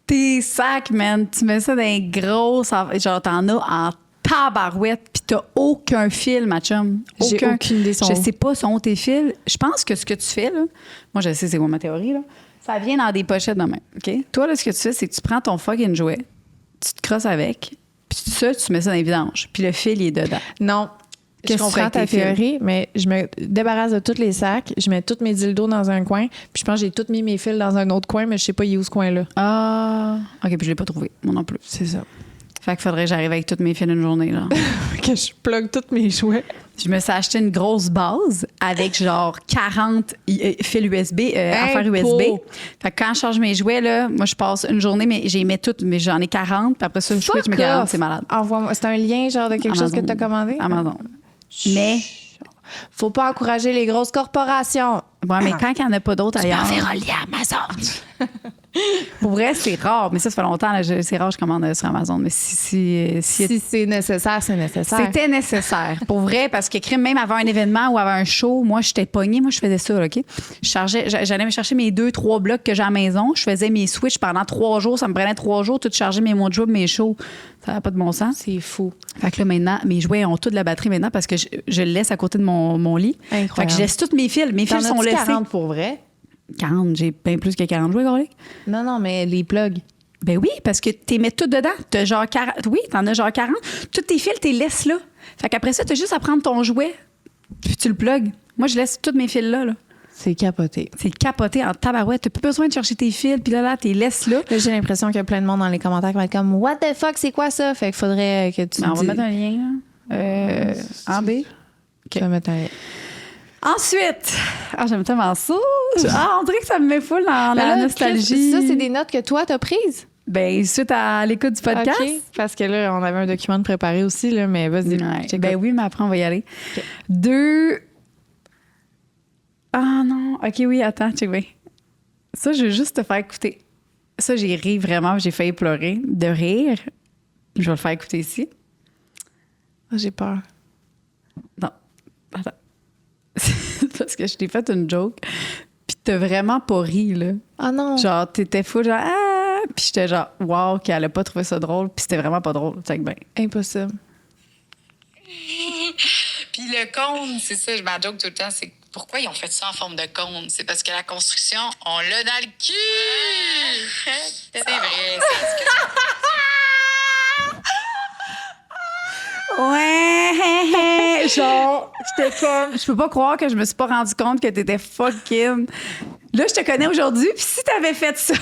tes sacs, man. Tu mets ça dans les grosses... Genre, t'en as en tabarouette, puis t'as aucun fil, ma chum. J'ai aucune idée. Je sais pas sont tes fils. Je pense que ce que tu fais, là... Moi, je sais c'est quoi ma théorie, là. Ça vient dans des pochettes de main, OK? Toi, là, ce que tu fais, c'est que tu prends ton fucking jouet, tu te crosses avec, puis ça, tu mets ça dans les vidanges, puis le fil, il est dedans. Non. Je comprends ta théorie, mais je me débarrasse de tous les sacs, je mets tous mes dildos dans un coin, puis je pense que j'ai tous mis mes fils dans un autre coin, mais je sais pas il est où ce coin-là. Ah! OK, puis je l'ai pas trouvé, moi non plus. C'est ça. Fait qu'il faudrait que j'arrive avec tous mes fils une journée, là. Que je plug tous mes jouets. Je me suis acheté une grosse base avec genre 40 fils USB, affaires USB. Fait que quand je charge mes jouets, là, moi, je passe une journée, mais j'y mets toutes, mais j'en ai 40. Puis après ça, je switch mes 40, c'est malade. Envoie-moi. C'est un lien, genre, de quelque chose que tu as commandé? Amazon. Mais... Faut pas encourager les grosses corporations. Ouais, mais quand il n'y en a pas d'autres ailleurs... Tu peux faire un lien Amazon. Pour vrai, c'est rare. Mais ça fait longtemps, là, c'est rare que je commande sur Amazon. Mais si c'est nécessaire, c'est nécessaire. C'était nécessaire. Pour vrai, parce que crime, même avant un événement ou avant un show, moi, j'étais pognée. Moi, je faisais ça, OK? J'allais me chercher mes 2-3 blocs que j'ai à la maison. Je faisais mes switches pendant 3 jours. Ça me prenait 3 jours, tout charger mes mois de mes shows. Ça n'a pas de bon sens. C'est fou. Fait que là, maintenant, mes jouets ont toute de la batterie maintenant parce que je le laisse à côté de mon lit. Incroyable. Fait que je laisse tous mes fils. Mes fils sont laissés. 40 pour vrai? 40, j'ai bien plus que 40 jouets, Gorlick. Non, mais les plugs. Ben oui, parce que tu mets tout dedans. T'as genre 40. Oui, t'en as genre 40. Tous tes fils, tu les laisses là. Fait qu'après ça, t'as juste à prendre ton jouet, puis tu le plugues. Moi, je laisse tous mes fils là. C'est capoté. C'est capoté en tabarouette. T'as plus besoin de chercher tes fils, puis là, tu les laisses là. Là, j'ai l'impression qu'il y a plein de monde dans les commentaires qui va être comme « What the fuck, c'est quoi ça? » Fait qu'il faudrait que tu on va mettre un lien, là. En B. Tu vas mettre un lien. Ensuite, j'aime tellement ça. On dirait que ça me met full dans la nostalgie. Ça, c'est des notes que toi, t'as prises? Ben, suite à l'écoute du podcast. OK, parce que là, on avait un document de préparé aussi, là, mais vas-y. Ouais. Ben oui, mais après, on va y aller. Okay. 2... Ah non, OK, oui, attends, check bien. Ça, je veux juste te faire écouter. Ça, j'ai ri vraiment, j'ai failli pleurer de rire. Je vais le faire écouter ici. Oh, j'ai peur. Non, attends. Parce que je t'ai fait une joke, puis t'as vraiment pas ri, là. Ah non! Genre, t'étais fou, genre, ah! Puis j'étais genre, wow, qu'elle a pas trouvé ça drôle, puis c'était vraiment pas drôle. Fait que ben. Impossible. Puis le cône, c'est ça, je m'en joke tout le temps, c'est pourquoi ils ont fait ça en forme de cône? C'est parce que la construction, on l'a dans le cul! C'est vrai, c'est Ouais! Genre, j'étais comme... Je peux pas croire que je me suis pas rendu compte que t'étais fucking... Là, je te connais aujourd'hui, puis si t'avais fait ça...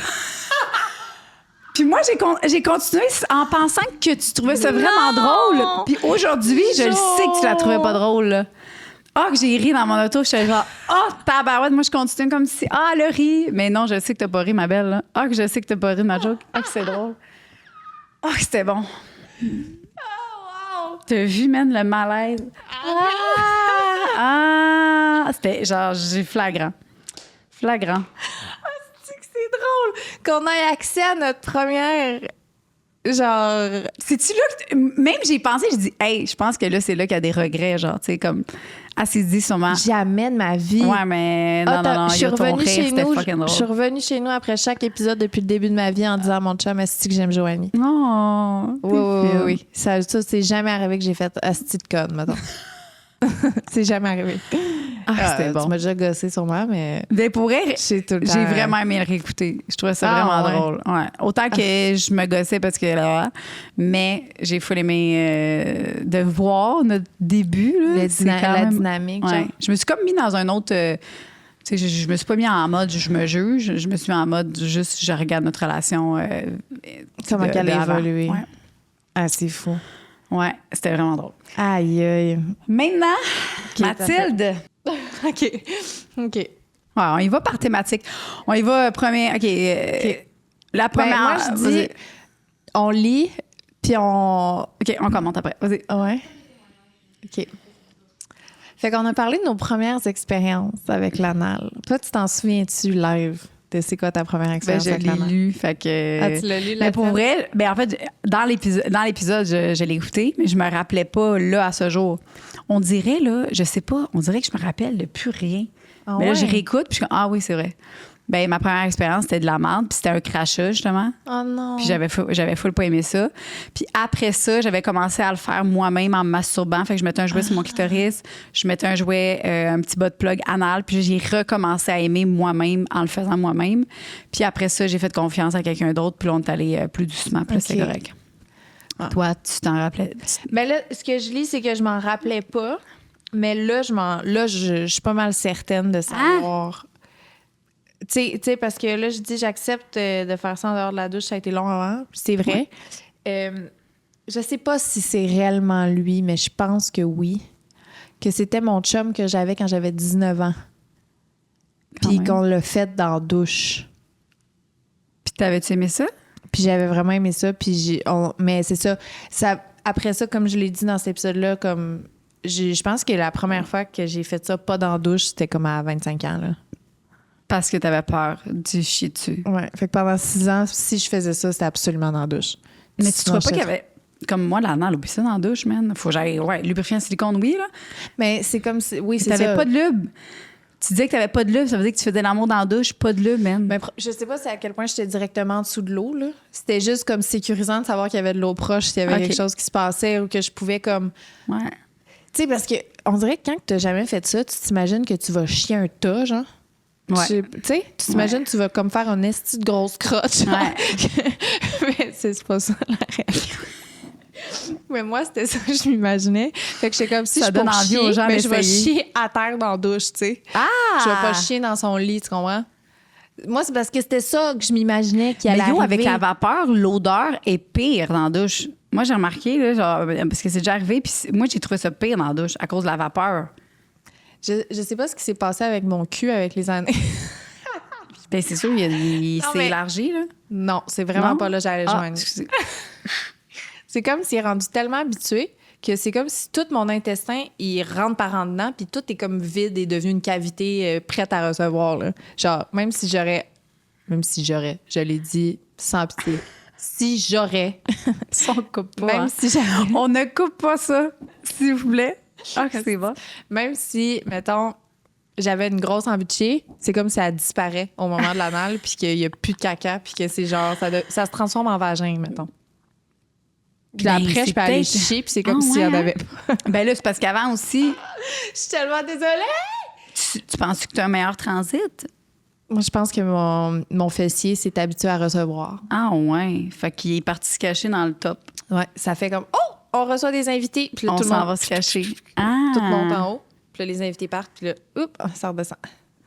Puis moi, j'ai continué en pensant que tu trouvais ça vraiment drôle. Puis aujourd'hui, je le sais que tu la trouvais pas drôle, là. Ah, que j'ai ri dans mon auto. J'étais genre, tabarouette, moi, je continue comme si, elle a ri. Mais non, je sais que t'as pas ri, ma belle, là. Ah, que je sais que t'as pas ri de ma joke. Ah, que c'est drôle. Ah, que c'était bon. T'as vu, man, le malaise? C'était genre, j'ai flagrant. Flagrant. C'est drôle qu'on ait accès à notre première... Genre... C'est-tu là que... Même j'ai pensé, j'ai dit, hey, je pense que là, c'est là qu'il y a des regrets, genre, tu sais, comme... Elle s'est dit sûrement... Jamais de ma vie. Ouais, mais non, je suis revenue chez nous. Fucking drôle. Je suis revenue chez nous après chaque épisode depuis le début de ma vie en disant à mon chum, asti que j'aime Joanie. Oh, oui. Ça c'est jamais arrivé que j'ai fait asti de conne, mettons. C'est jamais arrivé. C'était bon. Tu m'as déjà gossé sûrement, mais Mais pour vrai, j'ai tout le temps... j'ai vraiment aimé le réécouter. Je trouvais ça vraiment ouais. drôle. Ouais. Autant que je me gossais parce que là, mais j'ai full aimé de voir notre début. Là. La dynamique. Ouais. Genre. Je me suis comme mis dans un autre... tu sais, je me suis pas mis en mode je me juge. Je me suis mis en mode juste je regarde notre relation. Comment qu'elle a d'avant. évolué. Ouais. Ah, c'est fou. Ouais, c'était vraiment drôle. Aïe, aïe. Maintenant, Qui est Mathilde. OK. Ouais, on y va par thématique. On y va premier. OK. La première. Moi, je dis, on lit, puis on... OK, on commente après. Vas-y. Ouais. OK. Fait qu'on a parlé de nos premières expériences avec l'anal. Toi, tu t'en souviens-tu live de c'est quoi ta première expérience Je avec l'ai l'anal? lu. Fait que. Ah, tu l'as lu, la Mais pour tienne? vrai, en fait, dans l'épisode, je l'ai écouté, mais je me rappelais pas là à ce jour. On dirait, là, je sais pas, on dirait que je me rappelle de plus rien. Ah Mais là, je ouais? réécoute, puis je suis comme, ah oui, c'est vrai. Ben, ma première expérience, c'était de la merde, puis c'était un crachat, justement. Oh non. Puis j'avais full pas aimé ça. Puis après ça, j'avais commencé à le faire moi-même en me masturbant. Fait que je mettais un jouet sur mon clitoris, je mettais un jouet, un petit bas de plug anal, puis j'ai recommencé à aimer moi-même en le faisant moi-même. Puis après ça, j'ai fait confiance à quelqu'un d'autre, puis là, on est allé plus doucement, puis là, c'est OK. correct. Toi, tu t'en rappelais? Ben là, ce que je lis, c'est que je m'en rappelais pas, mais là, je suis pas mal certaine de savoir. Tu sais, parce que là, je dis, j'accepte de faire ça en dehors de la douche, ça a été long avant, puis c'est vrai. Je sais pas si c'est réellement lui, mais je pense que oui. Que c'était mon chum que j'avais quand j'avais 19 ans. Puis même. qu'on l'a fait dans la douche. Puis t'avais-tu aimé ça? Puis j'avais vraiment aimé ça. Puis mais c'est ça. Après ça, comme je l'ai dit dans cet épisode-là, comme je pense que la première fois que j'ai fait ça pas dans la douche, c'était comme à 25 ans. Là. Parce que t'avais peur du chier dessus. Ouais. Fait que pendant 6 ans, si je faisais ça, c'était absolument dans la douche. Mais tu Sinon, trouves pas qu'il y avait... Comme moi, l'anal, oublie ça dans la douche, man. Faut que j'aille... Ouais, lubrifiant silicone, oui, là. Mais c'est comme si... Oui, c'est ça. T'avais pas de lube. Tu disais que t'avais pas de lube, ça veut dire que tu faisais l'amour dans la douche, pas de lube, man. Ben, je sais pas à quel point j'étais directement en dessous de l'eau. Là. C'était juste comme sécurisant de savoir qu'il y avait de l'eau proche, s'il y avait OK. quelque chose qui se passait ou que je pouvais comme... Ouais. Tu sais, parce que on dirait que quand tu n'as jamais fait ça, tu t'imagines que tu vas chier un tas, genre. Ouais. Tu sais, tu t'imagines que tu vas comme faire un esti de grosse crotte. genre. Mais c'est pas ça la réalité. Mais moi, c'était ça que je m'imaginais. Fait que j'étais comme si Ça je donne pour envie chier, aux gens mais je vais d'essayer. chier à terre dans la douche, tu sais. Ah! Je vais pas chier dans son lit, tu comprends? Moi, c'est parce que c'était ça que je m'imaginais qu'il Mais allait yo, arriver. avec la vapeur, l'odeur est pire dans la douche. Moi, j'ai remarqué, là, genre, parce que c'est déjà arrivé, puis moi, j'ai trouvé ça pire dans la douche à cause de la vapeur. Je sais pas ce qui s'est passé avec mon cul avec les années. Ben, c'est sûr, il Non, s'est mais- élargi, là. Non, c'est vraiment Non? pas là que j'allais Ah, joindre. excusez. C'est comme s'il est rendu tellement habitué que c'est comme si tout mon intestin, il rentre par en dedans, puis tout est comme vide et devenu une cavité prête à recevoir. Là. Genre, même si j'aurais, je l'ai dit sans pitié, si j'aurais, On coupe pas. même hein. si j'avais, On ne coupe pas ça, s'il vous plaît. Ah, c'est bon. même si, mettons, j'avais une grosse envie de chier, c'est comme si elle disparaît au moment de l'anal, puis qu'il n'y a plus de caca, puis que c'est genre, ça se transforme en vagin, mettons. Puis là, Ben, après, je c'est peux aller peut-être- chier, puis c'est comme Ah, s'il y en ouais, avait pas. Ben là, c'est parce qu'avant aussi, Je suis tellement désolée! tu penses que tu as un meilleur transit? Moi, je pense que mon fessier s'est habitué à recevoir. Ah ouais. Fait qu'il est parti se cacher dans le top. Ouais, ça fait comme oh, on reçoit des invités, puis là On tout le s'en monde va se cacher. Ah! tout monte en haut, puis là les invités partent, puis là oups, ça redescend.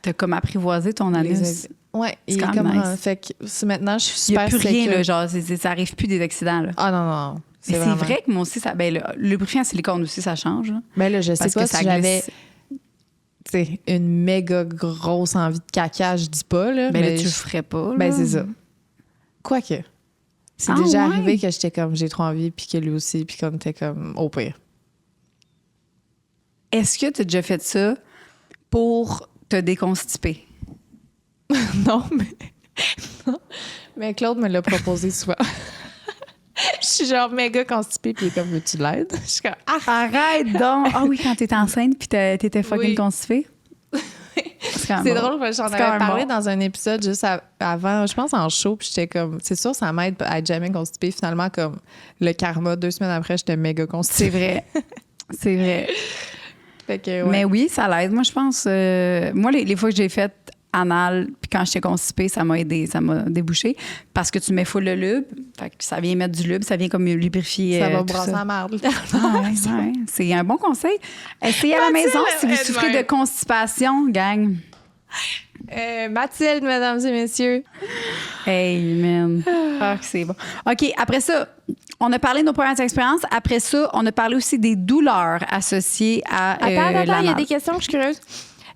T'as comme apprivoisé ton anus. Ouais, C'est il est quand comme même nice. fait que maintenant je suis Il n'y a super plus rien, sécure. là, genre, ça arrive plus des accidents, là. Ah non non, Mais c'est vraiment- vrai que moi aussi, ça, ben, le lubrifiant silicone aussi, ça change. Là, Ben là, je sais parce pas que si ça j'avais glisse. tu sais, une méga grosse envie de caca, je dis pas là, Ben mais là, tu le ferais pas. Là. ben c'est ça. Quoique c'est Ah, déjà ouais? arrivé que j'étais comme j'ai trop envie puis que lui aussi puis qu'on était comme au pire. Est-ce que tu as déjà fait ça pour te déconstiper? Non, non. Mais Claude me l'a proposé souvent. Je suis genre méga constipée, puis il est comme, veux-tu de l'aide? Je suis comme, ah! Arrête donc! Ah oui, quand t'étais enceinte puis t'étais fucking Oui. constipée? C'est drôle, parce que j'en C'est quand avais même parlé bon. dans un épisode juste avant, je pense en show, puis j'étais comme, c'est sûr, ça m'aide à être jamais constipée. Finalement, comme le karma, 2 semaines après, j'étais méga C'est constipée. vrai. C'est vrai. Fait que, ouais. Mais oui, ça l'aide. Moi, je pense... moi, les fois que j'ai fait anal, puis quand j'étais constipée, ça m'a aidé, ça m'a débouché. Parce que tu mets full le lube, fait que ça vient mettre du lube, ça vient comme lubrifier Ça va tout brasser ça. la merde. Ouais. C'est un bon conseil. Essayez à la maison si vous souffrez de constipation, gang. Mathilde, mesdames et messieurs. Hey, man. Ah, que c'est bon. OK, après ça, on a parlé de nos premières expériences. Après ça, on a parlé aussi des douleurs associées à Attends, il y a l'anal. des questions que je suis curieuse.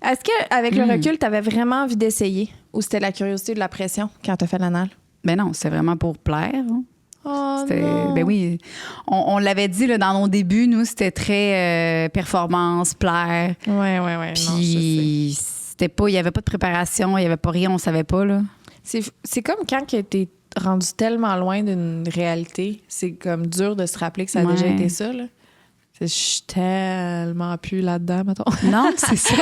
Est-ce qu'avec le recul, tu avais vraiment envie d'essayer? Ou c'était la curiosité ou de la pression quand tu as fait l'anal? Ben non, c'était vraiment pour plaire. Hein. Oh Ben oui. On l'avait dit là, dans nos débuts, nous, c'était très performance, plaire. Ouais. Puis c'était pas, il y avait pas de préparation, il y avait pas rien, on savait pas, là. C'est comme quand tu es rendu tellement loin d'une réalité, c'est comme dur de se rappeler que ça a déjà été ça, là. Je suis tellement plus là-dedans, mettons. Non, c'est ça.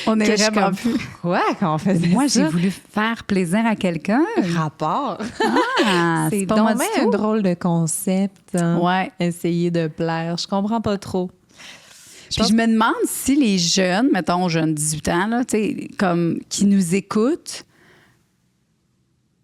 On est vraiment plus. Quoi, quand on faisait Moi, ça? j'ai voulu faire plaisir à quelqu'un. Rapport. Ah, C'est pas moi donc du bien un tout. drôle de concept. Hein? Ouais. Essayer de plaire. Je comprends pas trop. Puis je me demande si les jeunes, mettons jeunes 18 ans, là, tu sais, comme qui nous écoutent,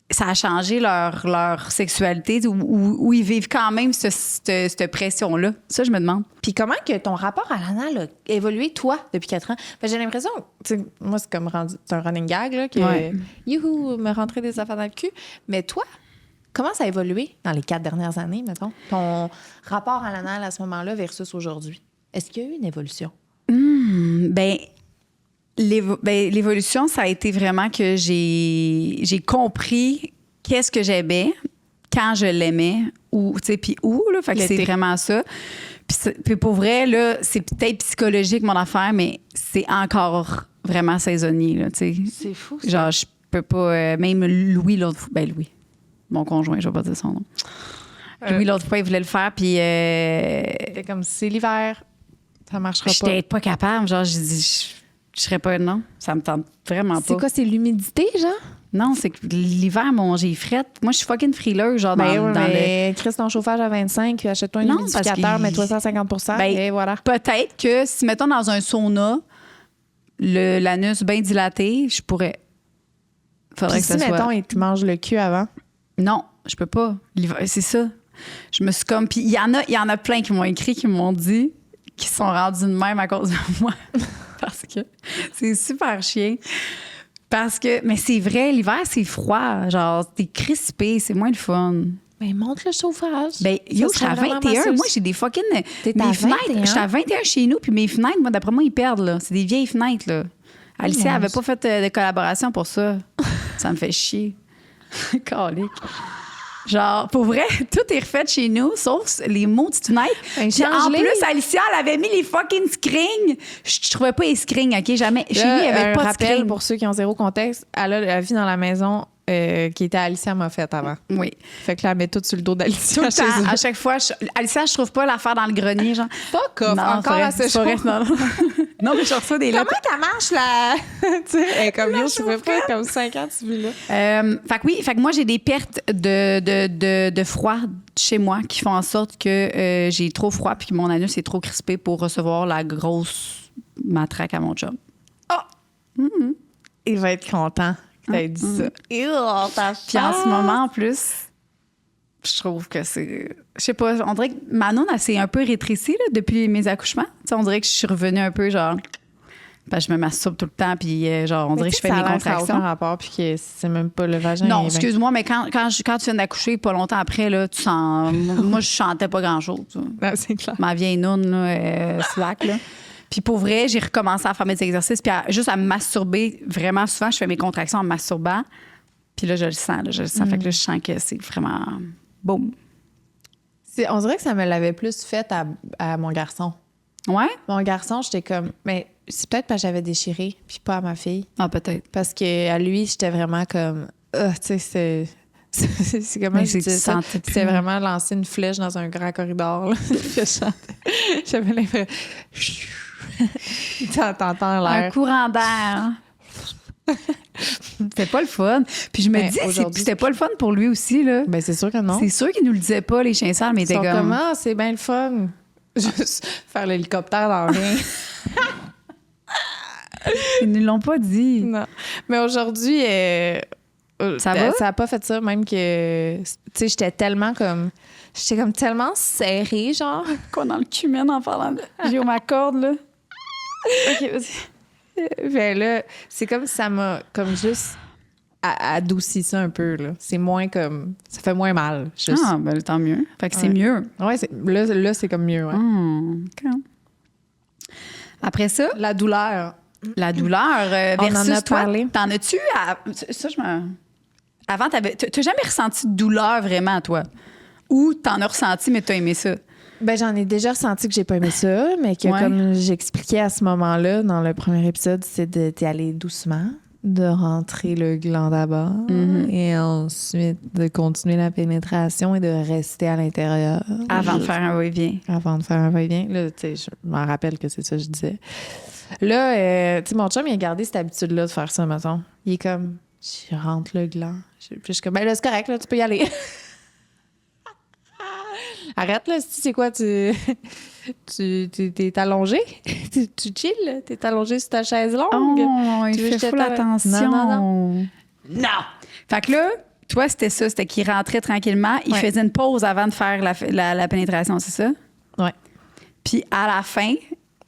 ça a changé leur sexualité ou ils vivent quand même cette pression-là. Ça, je me demande. Puis comment que ton rapport à l'anal a évolué, toi, depuis 4 ans? Fait que j'ai l'impression, tu sais, moi, c'est comme c'est un running gag, là, que Ouais. youhou, me rentrer des affaires dans le cul. Mais toi, comment ça a évolué dans les 4 dernières années, mettons? Ton rapport à l'anal à ce moment-là versus aujourd'hui? Est-ce qu'il y a eu une évolution? Ben, l'évolution, ça a été vraiment que j'ai compris qu'est-ce que j'aimais, quand je l'aimais, ou, tu sais, puis où, là. Fait que c'est vraiment ça. Puis pour vrai, là, c'est peut-être psychologique, mon affaire, mais c'est encore vraiment saisonnier, là, tu sais. C'est fou, ça. Genre, je peux pas... même Louis, l'autre fois... Ben, Louis, mon conjoint, je vais pas dire son nom. Louis, l'autre fois, il voulait le faire, puis... C'était comme, c'est l'hiver, ça marchera pas. j'étais pas capable. Genre, j'ai dit... Je serais pas... Non, ça me tente vraiment pas. C'est quoi, c'est l'humidité, genre? Non, c'est que l'hiver, j'ai frette. Moi, je suis fucking frileuse, genre, Ben dans mais Chris, ton chauffage à 25, puis achète-toi un Non, humidificateur, parce que- mets-toi ça à 50 Ben, et voilà. Peut-être que si, mettons, dans un sauna, l'anus bien dilaté, je pourrais. Faudrait Puis que si, ça soit... mettons, il te mange le cul avant. Non, je peux pas. L'hiver, c'est ça. Je me suis comme... Puis il y en a plein qui m'ont écrit, qui m'ont dit qu'ils sont rendus de même à cause de moi. Parce que c'est super chiant. Parce que... Mais c'est vrai, l'hiver, c'est froid. Genre, t'es crispé, c'est moins le fun. Mais monte le chauffage. Ben, yo, Ça je suis à serait vraiment 21. masseuse. Moi, j'ai des fucking... T'es mes à fenêtres, 21? je suis à 21 chez nous, puis mes fenêtres, moi, d'après moi, ils perdent, là. C'est des vieilles fenêtres, là. Alicia avait pas fait de collaboration pour ça. Ça me fait chier. Calique. Genre, pour vrai, tout est refait chez nous, sauf les maudites fenêtres. Ben, Puis en change-les. plus, Alicia, elle avait mis les fucking screens. Je trouvais pas les screens, OK? Jamais. Chez nous, il y avait un pas de rappel screens. pour ceux qui ont zéro contexte. Elle vit dans la maison qui était Alicia Moffett avant. Oui. Fait que là, elle met tout sur le dos Tout d'Alicia. le chez temps, eux. à chaque fois, Alicia, je trouve pas l'affaire dans le grenier, genre. Fuck off, encore à ce c'est vrai, jour. non, non. Non, mais je reçois des lettres. Comment qu'elle marche, la... tu sais, elle est comme, yo, je pouvais pas, comme 5 ans, tu vis là. Fait que oui, fait que moi, j'ai des pertes de froid chez moi qui font en sorte que j'ai trop froid puis que mon anus est trop crispé pour recevoir la grosse matraque à mon job. Il va être content que t'aies dit ça. Puis en ce moment, en plus, je trouve que c'est... Je sais pas, on dirait que Manon, elle s'est un peu rétrécie là, depuis mes accouchements. Tu sais, on dirait que je suis revenue un peu genre... Ben, je me masturbe tout le temps, puis genre, on dirait que je fais mes Ça a contractions. aucun rapport, puis que c'est même pas le vagin. Non, il est excuse-moi, mais quand tu viens d'accoucher, pas longtemps après, là, tu sens... Moi, je chantais pas grand-chose. Tu vois. bien- Non, c'est clair. Ma vieille noune, là, slack, là. Puis pour vrai, j'ai recommencé à faire mes exercices, puis juste à me masturber vraiment souvent. Je fais mes contractions en me masturbant. Puis là, je le sens, Fait que là, je sens que c'est vraiment... Boum. On dirait que ça me l'avait plus fait à mon garçon. Ouais? Mon garçon, j'étais comme... Mais c'est peut-être parce que j'avais déchiré, puis pas à ma fille. Ah, peut-être. Parce qu'à lui, j'étais vraiment comme... tu sais, c'est comment Mais je c'est dis que tu ça? sentais plus. C'était vraiment lancer une flèche dans un grand corridor. Là. J'avais l'impression... T'entends Un l'air. courant d'air. C'était pas le fun. Puis je me Mais dis, aujourd'hui- c'était pas le fun pour lui aussi, là. Ben c'est sûr que non. C'est sûr qu'il nous le disait pas, les chiens sales, mais il Ils était sont comme... comment? C'est bien le fun. Juste faire l'hélicoptère dans rien. Ils ne l'ont pas dit. Non. Mais aujourd'hui, Ça va? Ça a pas fait ça, même que, tu sais, j'étais comme tellement serrée, genre. Quoi dans le cumin en parlant de... J'ai ma corde, là. OK, vas-y. Ben là, c'est comme si ça m'a comme juste adouci ça un peu, là. C'est moins comme... Ça fait moins mal, juste. Ah, ben tant mieux. Fait que c'est Ouais. mieux. Ouais, là, c'est comme mieux, ouais. OK. Après ça, La douleur. la douleur On en versus a toi, parlé. t'en as-tu... Ça, je me... Avant, t'as jamais ressenti de douleur vraiment, toi? Ou t'en as ressenti, mais t'as aimé ça? Ben, j'en ai déjà ressenti que j'ai pas aimé ça, mais que Ouais. comme j'expliquais à ce moment-là, dans le premier épisode, c'est d'y aller doucement, de rentrer le gland d'abord et ensuite de continuer la pénétration et de rester à l'intérieur. Avant de faire un va-et-vient. Avant de faire un va-et-vient. Là, tu sais, je m'en rappelle que c'est ça que je disais. Là, tu sais, mon chum, il a gardé cette habitude-là de faire ça, mettons. Il est comme, je rentre le gland. Puis je suis comme, ben là, c'est correct, là, tu peux y aller. Arrête, là, c'est quoi, t'es allongé? tu chill, là? T'es allongé sur ta chaise longue? Oh, il Tu veux que fait je te full tape? attention. Non. Fait que là, toi, c'était ça. C'était qu'il rentrait tranquillement. Il Ouais. faisait une pause avant de faire la pénétration, c'est ça? Ouais. Puis à la fin,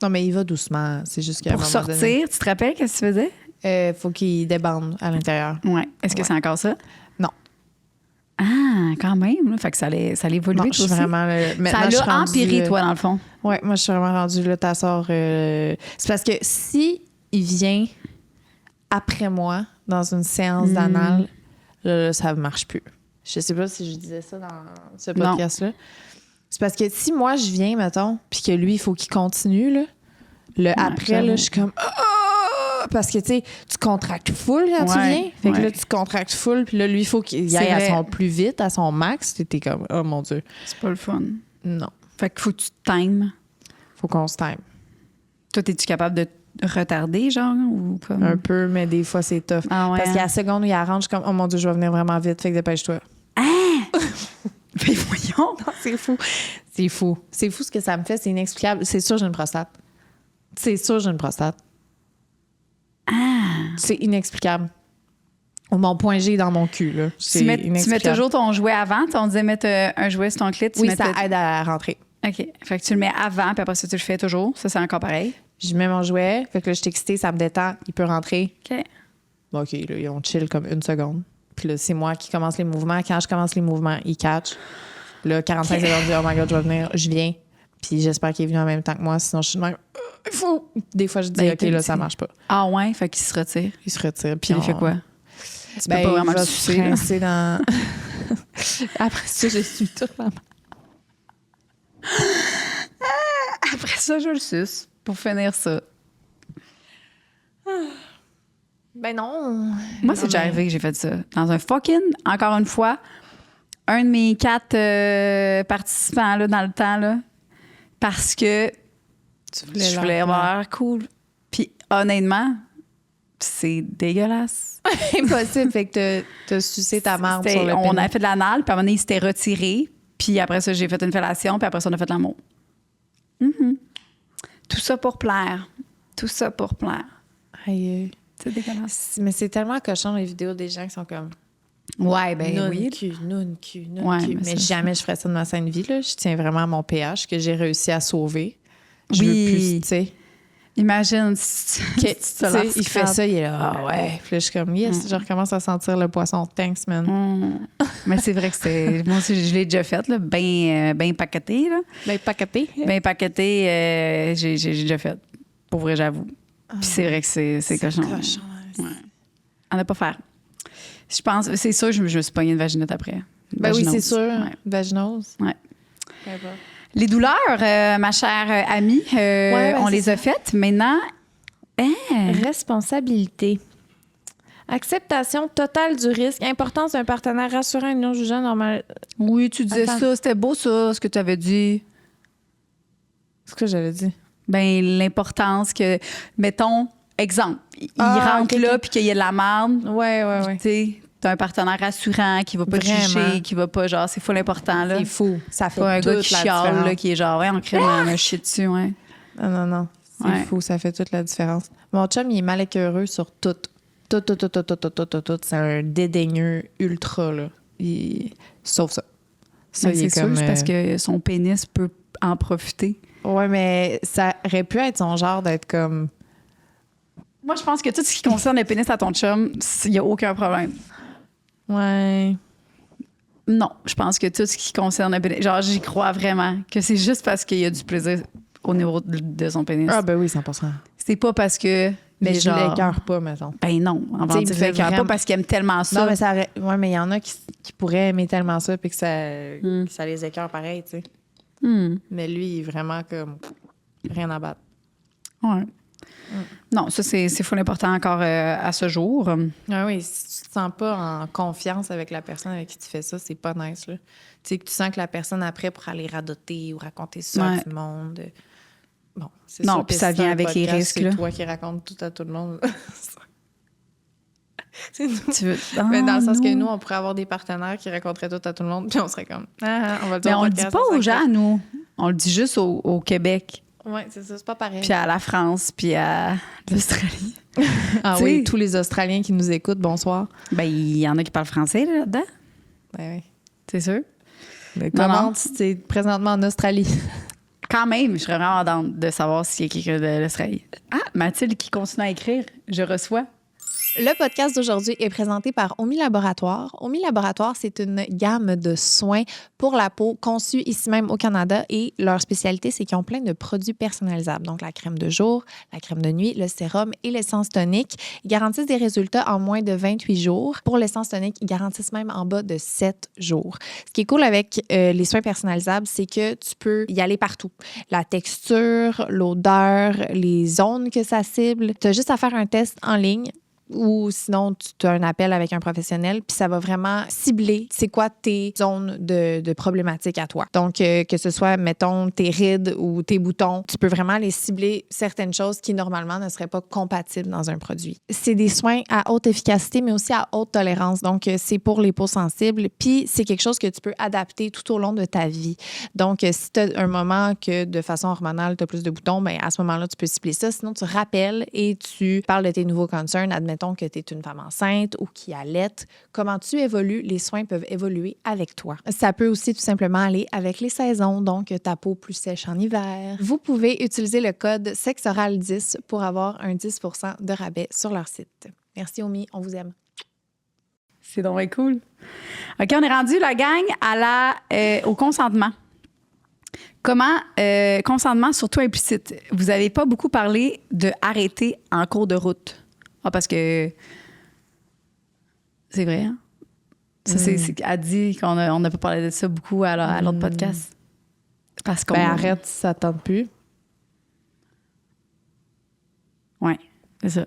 Non, mais il va doucement. C'est juste qu'à un pour moment donné, sortir, tu te rappelles qu'est-ce que tu faisais? faut qu'il débande à l'intérieur. Ouais. Est-ce que Ouais. c'est encore ça? Non. Ah, quand même. Là. Fait que ça allait évoluer, Non, toi je suis aussi. vraiment... Ça maintenant, je suis l'a rendue, empiré, toi, dans le fond. Ouais, moi, je suis vraiment rendue là, ta sort. C'est parce que si il vient après moi dans une séance d'anal, là, ça ne marche plus. Je sais pas si je disais ça dans ce Non. podcast-là. C'est parce que si moi, je viens, mettons, puis que lui, il faut qu'il continue, là, après, j'avoue. là, je suis comme... Ah! Parce que, tu sais, tu contractes full quand tu Ouais, viens. Fait que ouais. là, tu contractes full, puis là, lui, il faut qu'il y C'est aille à vrai. son plus vite, à son max. T'es comme, oh mon Dieu. C'est pas le fun. Non. Fait qu'il faut que tu te times. Faut qu'on se time. Toi, es-tu capable de te retarder, genre? Ou comme... Un peu, mais des fois, c'est tough. Ah ouais. Parce qu'à la seconde où il arrange, je suis comme, oh mon Dieu, je vais venir vraiment vite, fait que dépêche-toi. Mais voyons! C'est fou. C'est fou. C'est fou ce que ça me fait, c'est inexplicable. C'est sûr, j'ai une prostate. C'est sûr, j'ai une prostate. C'est inexplicable. Ou mon point G dans mon cul, là. C'est Tu mets inexplicable. toujours ton jouet avant. On disait mettre un jouet sur ton clit. Tu Oui, mettais- ça aide à rentrer. OK. Fait que tu le mets avant, puis après ça, tu le fais toujours. Ça, c'est encore pareil. Je mets mon jouet, fait que là, je suis excitée, ça me détend, il peut rentrer. OK. Bon, OK, là, on chill comme une seconde. Puis là, c'est moi qui commence les mouvements. Quand je commence les mouvements, il catch. Là, 45 secondes, je dis, oh my God, je vais venir. Je viens. Puis j'espère qu'il est venu en même temps que moi, sinon je suis de même, il faut. Des fois, je dis, Ben, OK, là, ça t'es- marche pas. Ah ouais? Fait qu'il se retire. Il se retire. Puis il fait quoi? Tu peux Ben, pas vraiment il va le se sucer, là. rincer dans... Après ça, je suis toute la main. Après ça, je le suce pour finir ça. Ben non. Moi, c'est déjà arrivé que j'ai fait ça. Dans un fucking, encore une fois, un de mes 4 participants là, dans le temps, là, parce que Tu je voulais avoir cool. Puis honnêtement, c'est dégueulasse. Impossible. Fait que t'as sucé ta marde C'était- sur le on pénis. avait fait de l'anal, puis à un moment donné, il s'était retiré. Puis après ça, j'ai fait une fellation, puis après ça, on a fait l'amour. Mhm. Tout ça pour plaire. Tout ça pour plaire. Aïe. C'est dégueulasse. Mais c'est tellement cochon, les vidéos des gens qui sont comme... Ouais, ben Noun oui. cul, noun cul, noun Ouais, cul. mais Mais ça, jamais je ferais ça de ma saine vie. Là. Je tiens vraiment à mon pH que j'ai réussi à sauver. Je Oui. veux plus, tu sais. Imagine si tu Que, si tu te tu sais, la il fait scrapes. ça, il est là, ah ouais. Puis là, je suis comme, yes, je recommence à sentir le poisson. Thanks, man. Mais c'est vrai que c'est. Moi aussi, je l'ai déjà fait, là, bien paqueté. Là. Ben, pas capé. Bien paqueté, j'ai déjà fait. Pour vrai, j'avoue. Puis c'est vrai que c'est cochon. Cochon. Ouais. À ne pas faire. Je pense, c'est sûr, je me suis pognée une vaginette après. Ben oui, c'est Vaginose. sûr. Ouais. Vaginose. Ouais. Ouais, bon. Les douleurs, ma chère amie, Ouais, on c'est les ça. a faites. Maintenant, Responsabilité. Acceptation totale du risque. Importance d'un partenaire rassurant et non jugeant normal. oui, tu disais Attends. ça. C'était beau, ça, ce que tu avais dit. C'est ce que j'avais dit. Ben l'importance que, mettons, exemple, il Ah, rentre ok, là ok. puis qu'il y a de la merde. Ouais, ouais, ouais. Tu sais, t'as un partenaire rassurant qui va pas te Vraiment. juger, qui va pas, genre, c'est full important, là. C'est fou. Ça fait Pas un gars toute qui la chiale, différence. là, qui est genre, ouais, on crée un shit dessus, ouais. Non, non, non. C'est fou, ça fait toute la différence. Mon chum, il est mal écœureux sur tout. Tout. C'est un dédaigneux ultra, là. Sauf ça. Ça, c'est sûr, c'est parce que son pénis peut en profiter. Ouais, mais ça aurait pu être son genre d'être comme... Moi, je pense que tout ce qui concerne le pénis à ton chum, il n'y a aucun problème. Ouais. Non, je pense que tout ce qui concerne le pénis... Genre, j'y crois vraiment que c'est juste parce qu'il y a du plaisir au niveau de son pénis. Ah ben oui, 100%. C'est pas parce que... Mais je genre... l'écœure pas, mettons. Ben non, en T'sais, vérité, il je me l'écœure fait pas parce qu'il aime tellement ça. Non, mais ça aurait... Ouais, mais il y en a qui pourraient aimer tellement ça puis que ça les écœure pareil, tu sais. Mais lui, il est vraiment comme... Rien à battre. Ouais. Non, ça, c'est full important encore à ce jour. Ah oui, si tu te sens pas en confiance avec la personne avec qui tu fais ça, c'est pas nice, là. Tu sais, que tu sens que la personne après pourra aller radoter ou raconter ça à tout le monde. Bon, c'est non, sûr puis que ça si vient c'est un avec les podcast, risques, c'est là. toi qui racontes tout à tout le monde. C'est nous. Tu veux... Mais dans le sens que non. nous, on pourrait avoir des partenaires qui raconteraient tout à tout le monde, puis on serait comme, on va le dire Mais au on le podcast, dit pas aux gens, nous. On le dit juste au Québec, Oui, c'est ça, c'est pas pareil. puis à la France, puis à l'Australie. Ah tu oui, sais- tous les Australiens qui nous écoutent, bonsoir. Ben, il y en a qui parlent français là-dedans, Ben oui. c'est sûr. Mais Non, comment non. tu es présentement en Australie? Quand même, je serais vraiment contente de savoir s'il y a quelqu'un de l'Australie. Ah, Mathilde qui continue à écrire, je reçois. Le podcast d'aujourd'hui est présenté par Omi Laboratoire. Omi Laboratoire, c'est une gamme de soins pour la peau conçue ici même au Canada et leur spécialité, c'est qu'ils ont plein de produits personnalisables. Donc, la crème de jour, la crème de nuit, le sérum et l'essence tonique. Ils garantissent des résultats en moins de 28 jours. Pour l'essence tonique, ils garantissent même en bas de 7 jours. Ce qui est cool avec les soins personnalisables, c'est que tu peux y aller partout. La texture, l'odeur, les zones que ça cible. Tu as juste à faire un test en ligne ou sinon, tu as un appel avec un professionnel, puis ça va vraiment cibler c'est quoi tes zones de problématiques à toi. Donc, que ce soit, mettons, tes rides ou tes boutons, tu peux vraiment les cibler certaines choses qui, normalement, ne seraient pas compatibles dans un produit. C'est des soins à haute efficacité, mais aussi à haute tolérance. Donc, c'est pour les peaux sensibles, puis c'est quelque chose que tu peux adapter tout au long de ta vie. Donc, si tu as un moment que, de façon hormonale, tu as plus de boutons, bien, à ce moment-là, tu peux cibler ça. Sinon, tu rappelles et tu parles de tes nouveaux concerns, admettons que tu es une femme enceinte ou qui allaite, comment tu évolues, les soins peuvent évoluer avec toi. Ça peut aussi tout simplement aller avec les saisons, donc ta peau plus sèche en hiver. Vous pouvez utiliser le code SEXORAL10 pour avoir un 10 % de rabais sur leur site. Merci Omi, on vous aime. C'est donc bien cool. OK, on est rendu, la gang, au consentement. Comment consentement, surtout implicite. Vous n'avez pas beaucoup parlé de arrêter en cours de route. Ah, parce que c'est vrai, hein? Ça, c'est elle dit qu'on n'a pas parlé de ça beaucoup à l'autre podcast. Parce qu'on... arrête si ça ne tente plus. Oui, c'est ça.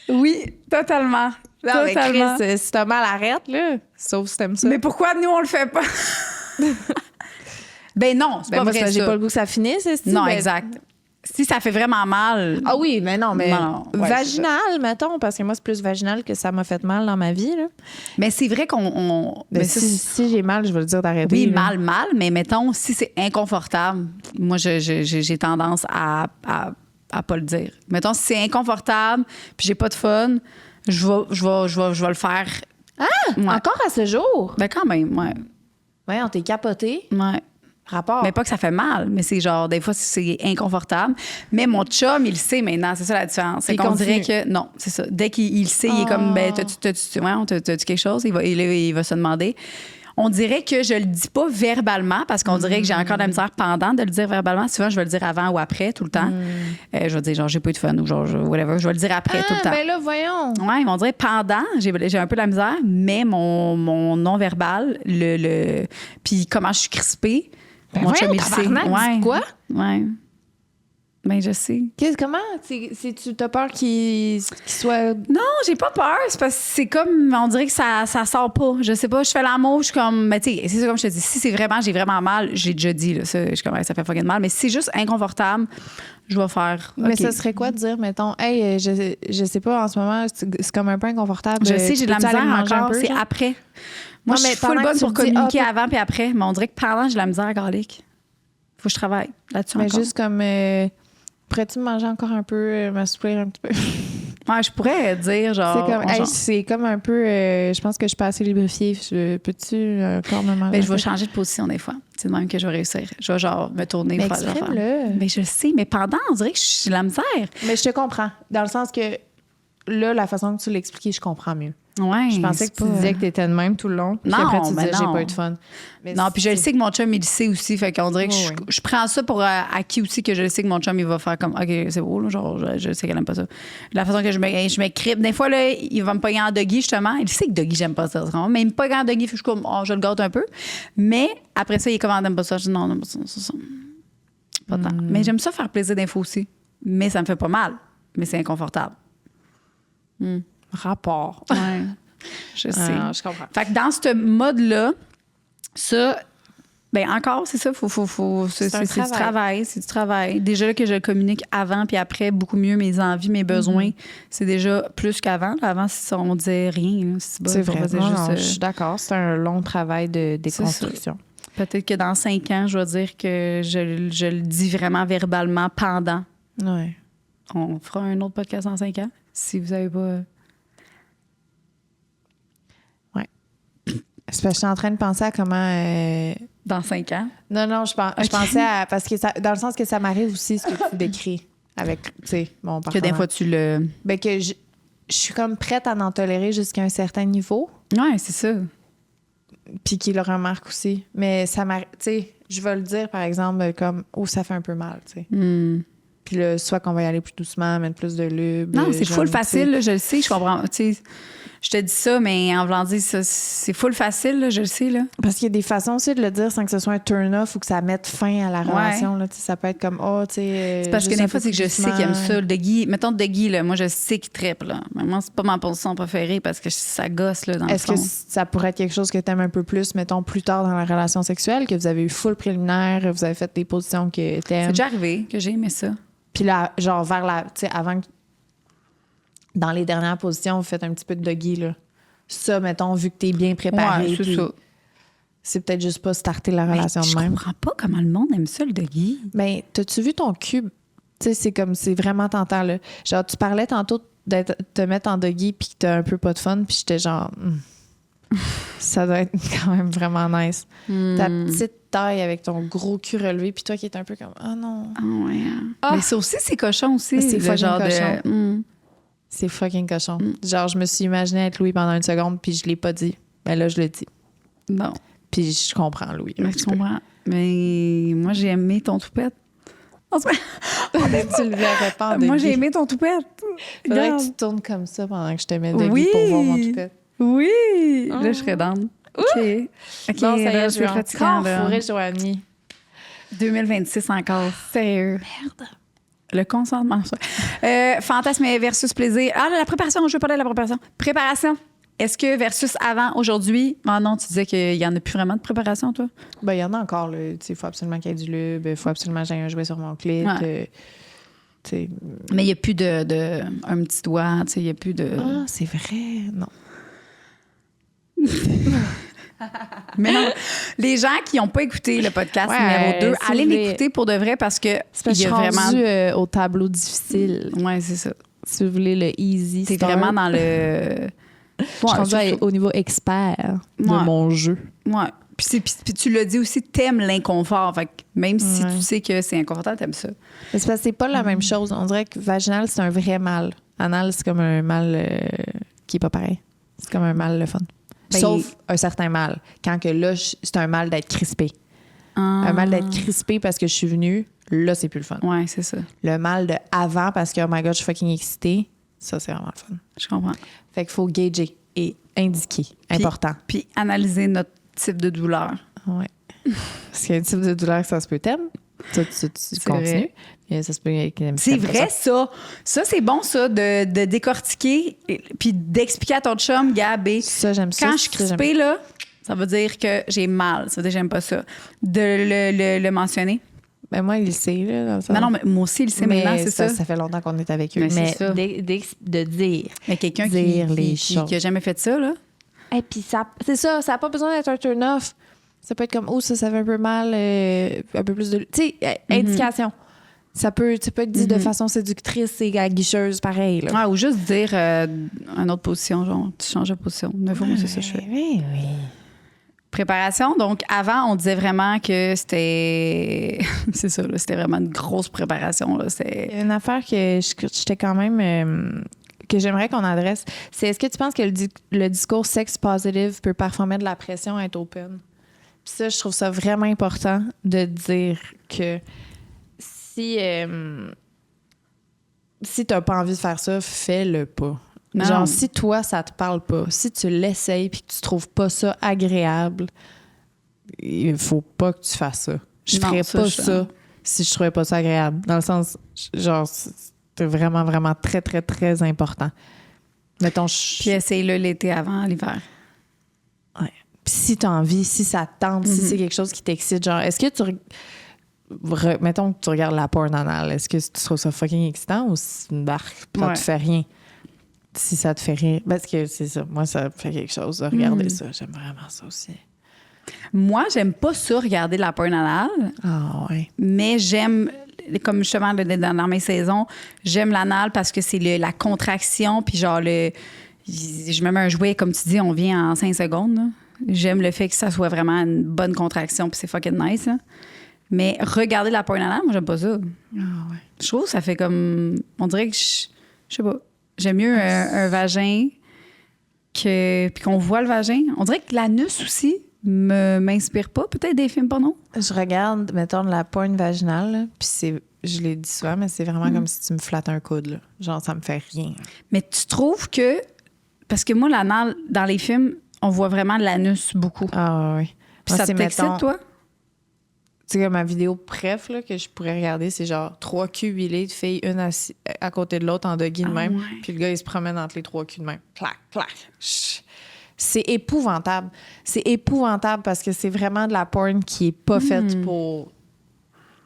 Oui, totalement. Non, mais Totalement. Chris, si t'as mal, arrête, là. Sauf si t'aimes ça. Mais pourquoi nous, on le fait pas? Ben non, c'est pas moi, vrai, j'ai ça. pas le goût que ça finisse, est-ce que Non, ben- exact. Si ça fait vraiment mal... Ah oui, mais non, mais Non, ouais, vaginal, mettons, parce que moi, c'est plus vaginal que ça m'a fait mal dans ma vie, là. Mais c'est vrai qu'on... Ben, mais si j'ai mal, je vais le dire d'arrêter. oui, là. mal, mais mettons, si c'est inconfortable, moi, j'ai tendance à pas le dire. Mettons, si c'est inconfortable puis j'ai pas de fun, je vais le faire. Ah! Ouais. Encore à ce jour? Ben quand même, ouais. Ouais, on t'est capoté. Ouais. Rapport. Mais pas que ça fait mal, mais c'est genre, des fois, c'est inconfortable. Mais mon chum, il le sait maintenant, c'est ça la différence. C'est Il qu'on continue. dirait que, non, c'est ça. Dès qu'il le sait, il est comme, ben, t'as-tu quelque chose? Il va se demander. On dirait que je le dis pas verbalement parce qu'on dirait que j'ai encore de la misère pendant de le dire verbalement. Souvent, je vais le dire avant ou après, tout le temps. Je vais dire, genre, j'ai pas eu de fun ou genre, whatever. Je vais le dire après, tout le temps. Ben là, voyons. Oui, on dirait pendant, j'ai un peu de la misère, mais mon non-verbal, puis comment je suis crispée, Ben mon chum, voyons, il le sait. tabarnak, dis quoi? Ouais. Ben, je sais. Comment? Tu as peur qu'il soit... Non, j'ai pas peur. C'est parce que c'est comme, on dirait que ça sort pas. Je sais pas, je fais l'amour, je suis comme, mais tu sais, c'est ça comme je te dis. Si c'est vraiment, j'ai vraiment mal, j'ai déjà dit, là, ça, je suis comme, ça fait fucking mal. Mais si c'est juste inconfortable, je vais faire. Mais OK. ça serait quoi de dire, mettons, hey, je sais pas, en ce moment, c'est comme un peu inconfortable. Je sais, j'ai de la Peux-tu aller misère manger un encore. peu, C'est genre? après. Moi, Non, je mais suis full pendant bonne que tu pour le dis, communiquer ah, avant puis après. Mais on dirait que pendant, j'ai de la misère à garlic. Faut que je travaille là-dessus Mais encore. juste comme, pourrais-tu manger encore un peu, m'assouplir un petit peu? Ouais, je pourrais dire, genre. C'est comme, hey, c'est comme un peu, je pense que je suis pas assez lubrifiée. Peux-tu encore me manger? Ben, je vais changer de position des fois. C'est de même que je vais réussir. Je vais genre me tourner Mais faire des affaires. exprime-le. Mais je le sais, mais pendant, on dirait que j'ai de la misère. Mais je te comprends. Dans le sens que là, la façon que tu l'expliquais, je comprends mieux. Ouais. Je pensais que tu disais que tu étais de même tout le long. Puis Non, après, tu mais disais, j'ai non. pas eu de fun. Mais Non, puis je le sais que mon chum, il le sait aussi. Fait qu'on dirait que Oh, je prends ça pour acquis aussi, que je le sais que mon chum, il va faire comme, OK, c'est beau, là, genre, je sais qu'elle aime pas ça. La façon que je m'écrive. Des fois, là, il va me pogner en doggy, justement. Il sait que doggy, j'aime pas ça. Mais il me pogne en doggy, je suis comme, oh, je le gâte un peu. Mais après ça, il est comme, t'aimes pas ça. Je dis, non, pas ça. Pas tant. Mais j'aime ça faire plaisir d'infos aussi. Mais ça me fait pas mal. Mais c'est inconfortable. Rapport. Ouais. Je sais. Je comprends. Fait que dans ce mode-là, ça, ben encore, c'est ça, c'est un du travail. C'est du travail. Déjà là, que je le communique avant puis après beaucoup mieux mes envies, mes besoins, c'est déjà plus qu'avant. Avant, on disait rien. Là. C'est vrai. Je suis d'accord. C'est un long travail de déconstruction. Peut-être que dans 5 ans, je vais dire que je le dis vraiment verbalement pendant. Ouais. On fera un autre podcast dans 5 ans, si vous n'avez pas... C'est parce que je suis en train de penser à comment... Dans 5 ans? Non, je pensais à... Parce que dans le sens que ça m'arrive aussi, ce que tu décris avec, tu sais, mon partenaire. Que des fois, tu le... Ben que je suis comme prête à en tolérer jusqu'à un certain niveau. Ouais, c'est ça. Puis qu'il le remarque aussi. Mais ça m'arrive... Tu sais, je vais le dire, par exemple, comme... Oh, ça fait un peu mal, tu sais. Puis là, soit qu'on va y aller plus doucement, mettre plus de lube. Non, c'est full genre, facile, là, je le sais, je comprends. Tu sais, je te dis ça, mais en voulant dire ça, c'est full facile, là, je le sais. Là. Parce qu'il y a des façons aussi de le dire sans que ce soit un turn-off ou que ça mette fin à la relation. Là, ça peut être comme, oh, tu sais. C'est parce que des fois, c'est que je sais qu'il aime ça. Le Doggy, mettons le Doggy, là, moi, je sais qu'il trippe. Là. Mais moi, c'est pas ma position préférée parce que ça gosse là, dans le fond. Est-ce que ça pourrait être quelque chose que tu aimes un peu plus, mettons, plus tard dans la relation sexuelle, que vous avez eu full préliminaire, vous avez fait des positions que tu aimes? C'est déjà arrivé que j'ai aimé ça. Puis là, genre, vers la. Tu sais, avant que. Dans les dernières positions, vous faites un petit peu de Doggy, là. Ça, mettons, vu que t'es bien préparé. Ouais, c'est ça. C'est peut-être juste pas starter la relation Je de même. comprends pas comment le monde aime ça, le Doggy. Ben, t'as-tu vu ton cube? Tu sais, c'est comme, c'est vraiment tentant, là. Genre, tu parlais tantôt de te mettre en Doggy puis que t'as un peu pas de fun, puis j'étais genre, ça doit être quand même vraiment nice. Ta petite taille avec ton gros cul relevé, puis toi qui es un peu comme, oh non. Ah ouais. Mais ça aussi, c'est cochon aussi. C'est le fucking genre cochon. C'est fucking cochon. Genre, je me suis imaginée être Louis pendant une seconde, puis je l'ai pas dit. Mais là, je le dis. Non. Puis je comprends, Louis. un Mais petit je peu. comprends. Mais moi, j'ai aimé ton toupette. Tu le verrais pas en Moi, Doggy. j'ai aimé ton toupette. Faudrait Regarde. que tu tournes comme ça pendant que je te mets Doggy Oui. pour voir mon toupette. Oui! Là, je serais down. OK. OK, Non, ça y là, est, je vais c'est fatigant, encore là. fourrer Joanie. 2026 encore. Sérieux. Merde. Le consentement. Fantasme versus plaisir. Ah, la préparation. Je veux parler de la préparation. Préparation. Est-ce que versus avant, aujourd'hui... Ah non, tu disais qu'il n'y en a plus vraiment de préparation, toi? Ben, il y en a encore, là. Il faut absolument qu'il y ait du lube. Il faut absolument que j'aille un jouet sur mon clit. Ouais. Tu sais. Mais il n'y a plus de un petit doigt, tu sais, il n'y a plus de... Ah, c'est vrai. Non. Mais non, les gens qui n'ont pas écouté le podcast numéro 2, si allez vous voulez- l'écouter pour de vrai parce que C'est parce que il y je a suis vraiment... rendue, au tableau difficile. Ouais, c'est ça. Si vous voulez le easy C'est start. vraiment dans le... Je suis rendue au niveau expert de Ouais. mon jeu. Ouais. Puis tu l'as dit aussi, t'aimes l'inconfort. Fait que même si Ouais. tu sais que c'est inconfortable, t'aimes ça. Mais c'est parce que c'est pas la même chose. On dirait que vaginal, c'est un vrai mal. Anal, c'est comme un mal qui est pas pareil. C'est comme un mal le fun. Ben, Sauf un certain mal. Quand que là, c'est un mal d'être crispé. Un mal d'être crispé parce que je suis venue, là, c'est plus le fun. Ouais, c'est ça. Le mal de avant parce que, oh my God, je suis fucking excitée, ça, c'est vraiment le fun. Je comprends. Fait qu'il faut gager et indiquer. Important. Puis analyser notre type de douleur. Ouais. Parce qu'il y a un type de douleur que ça se peut. T'aimes? Toi, tu continues. vrai. Et ça se peut qu'il aime C'est pas vrai, ça. Ça, c'est bon, ça, de décortiquer puis d'expliquer à ton chum, Gab, Ça, j'aime ça. quand je suis crispée, là, ça veut dire que j'ai mal. Ça veut dire que j'aime pas ça. De le mentionner. Ben moi, il le sait, là. Dans le sens. Non, mais moi aussi, il le sait maintenant, c'est ça. Ça fait longtemps qu'on est avec eux. Mais c'est Mais ça. de dire. Mais quelqu'un Dire qui les choses. a jamais fait ça, là. Et puis, c'est ça, ça n'a pas besoin d'être un turn-off. Ça peut être comme, oh, ça fait un peu mal, un peu plus de. Tu sais, indication. Ça peut être dit de façon séductrice et aguicheuse, pareil. Là. Ah, ou juste dire une autre position, genre, tu changes de position. Une fois, moi, c'est ça que je fais. Oui. Préparation. Donc, avant, on disait vraiment que c'était. C'est ça, là, c'était vraiment une grosse préparation. Là. Il y a une affaire que j'étais quand même. Que j'aimerais qu'on adresse. C'est est-ce que tu penses que le discours sex positive peut parfois mettre de la pression à être open? Puis ça, je trouve ça vraiment important de dire que si t'as pas envie de faire ça, fais-le pas. Non. Genre, si toi, ça te parle pas, si tu l'essayes puis que tu trouves pas ça agréable, il faut pas que tu fasses ça. Je Non, ferais ça, pas je- ça si je trouvais pas ça agréable. Dans le sens, genre, c'est vraiment, vraiment très, très, très important. Mettons, Puis essaye-le l'été avant l'hiver. Ouais. Puis si t'as envie, si ça te tente, si c'est quelque chose qui t'excite, genre, est-ce que mettons que tu regardes la porn anale, est-ce que tu trouves ça fucking excitant ou si tu embarques pis ça Ouais. te fait rien? Si ça te fait rien, parce que c'est ça, moi, ça me fait quelque chose de regarder ça. J'aime vraiment ça aussi. Moi, j'aime pas ça, regarder de la porn anale, Ah ouais. mais j'aime, comme justement dans mes saisons, j'aime l'anal parce que c'est la contraction, puis genre, je me mets un jouet, comme tu dis, on vient en 5 secondes. Là. J'aime le fait que ça soit vraiment une bonne contraction, puis c'est fucking nice. Là. Mais regarder la porn anale, moi, j'aime pas ça. Ah ouais. Je trouve que ça fait comme. On dirait que je sais pas. J'aime mieux un vagin puis qu'on voit le vagin. On dirait que l'anus aussi m'inspire pas, peut-être des films porno. Je regarde, mettons, de la porn vaginale, là, puis je l'ai dit souvent, mais c'est vraiment comme si tu me flattes un coude, là. Genre, ça me fait rien. Mais tu trouves que. Parce que moi, l'anal, dans les films, on voit vraiment de l'anus beaucoup. Ah oui. Puis ça t'excite, toi? Tu sais, comme ma vidéo préf là, que je pourrais regarder, c'est genre 3 culs huilés de filles, une à côté de l'autre en doggy de même. ouais. Puis le gars, il se promène entre les 3 culs de même. Clac, clac. C'est épouvantable. C'est épouvantable parce que c'est vraiment de la porn qui est pas faite pour.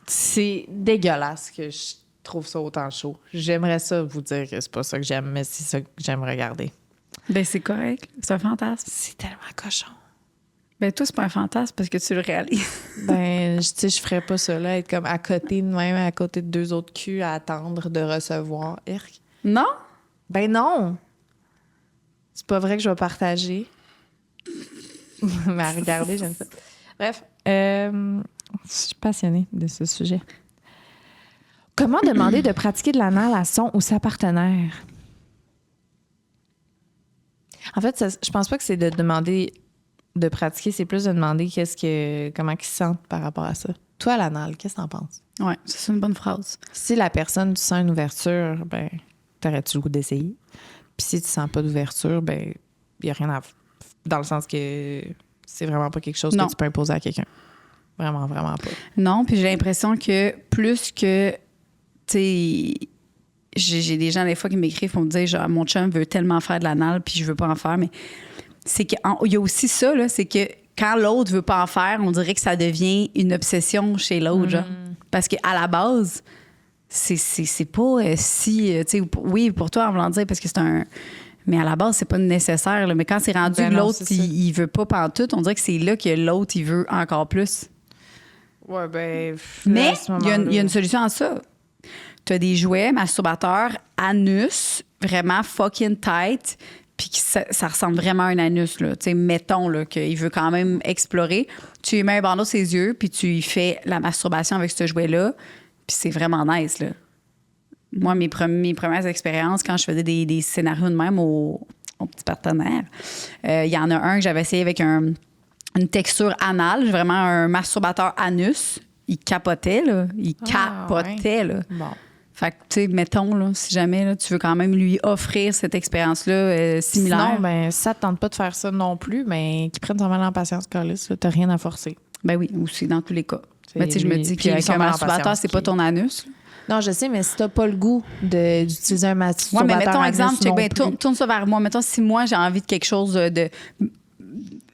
C'est dégueulasse que je trouve ça autant chaud. J'aimerais ça vous dire que c'est pas ça que j'aime, mais c'est ça que j'aime regarder. Ben, c'est correct. C'est un fantasme. C'est tellement cochon. Ben, toi, c'est pas un fantasme parce que tu le réalises. Ben, tu sais, je ferais pas ça, là, être comme à côté de même, à côté de 2 autres culs à attendre de recevoir. Irk. Non? Ben non! C'est pas vrai que je vais partager. Mais à regarder, j'aime ça. Bref, je suis passionnée de ce sujet. Comment demander de pratiquer de l'anal à son ou sa partenaire? En fait, je pense pas que c'est de demander de pratiquer, c'est plus de demander comment ils se sentent par rapport à ça. Toi, à l'anal, qu'est-ce que t'en penses? Ouais, ça, c'est une bonne phrase. Si la personne, tu sens une ouverture, ben, t'aurais-tu le goût d'essayer? Puis si tu sens pas d'ouverture, ben, il y a rien à... Dans le sens que c'est vraiment pas quelque chose Non. que tu peux imposer à quelqu'un. Vraiment, vraiment pas. Non, puis j'ai l'impression que plus que, tu sais, j'ai des gens des fois qui m'écrivent pour me dire, genre, mon chum veut tellement faire de l'anal, puis je veux pas en faire, mais c'est qu'il y a aussi ça, là, c'est que quand l'autre veut pas en faire, on dirait que ça devient une obsession chez l'autre, genre. Parce qu'à la base, c'est pas si, tu sais, oui, pour toi, en voulant dire, parce que c'est un... Mais à la base, c'est pas nécessaire, là. Mais quand c'est rendu Ben que non, l'autre, c'est ça. il veut pas pantoute, on dirait que c'est là que l'autre, il veut encore plus. Ouais, ben... Mais il y a une solution à ça. Tu as des jouets masturbateurs anus, vraiment fucking tight, puis ça ressemble vraiment à un anus. Là. Tu sais, mettons là, qu'il veut quand même explorer. Tu lui mets un bandeau sur ses yeux, puis tu lui fais la masturbation avec ce jouet-là, puis c'est vraiment nice. Là. Moi, mes premières expériences, quand je faisais des scénarios de même aux petits partenaires, il y en a un que j'avais essayé avec une texture anale, vraiment un masturbateur anus. Il capotait, là. Il capotait, là. Bon. Fait que, tu sais, mettons, là, si jamais là, tu veux quand même lui offrir cette expérience-là similaire. Sinon, ben, si ça te tente pas de faire ça non plus, mais qu'ils prennent son mal en patience, Carlis, t'as rien à forcer. Ben oui, aussi, dans tous les cas. Mais tu sais, je me dis qu'avec un masturbateur, c'est pas ton anus. Non, je sais, mais si t'as pas le goût d'utiliser un masturbateur. Ouais, mais mettons, exemple, check, ben, tourne tourne ça vers moi. Mettons, si moi, j'ai envie de quelque chose de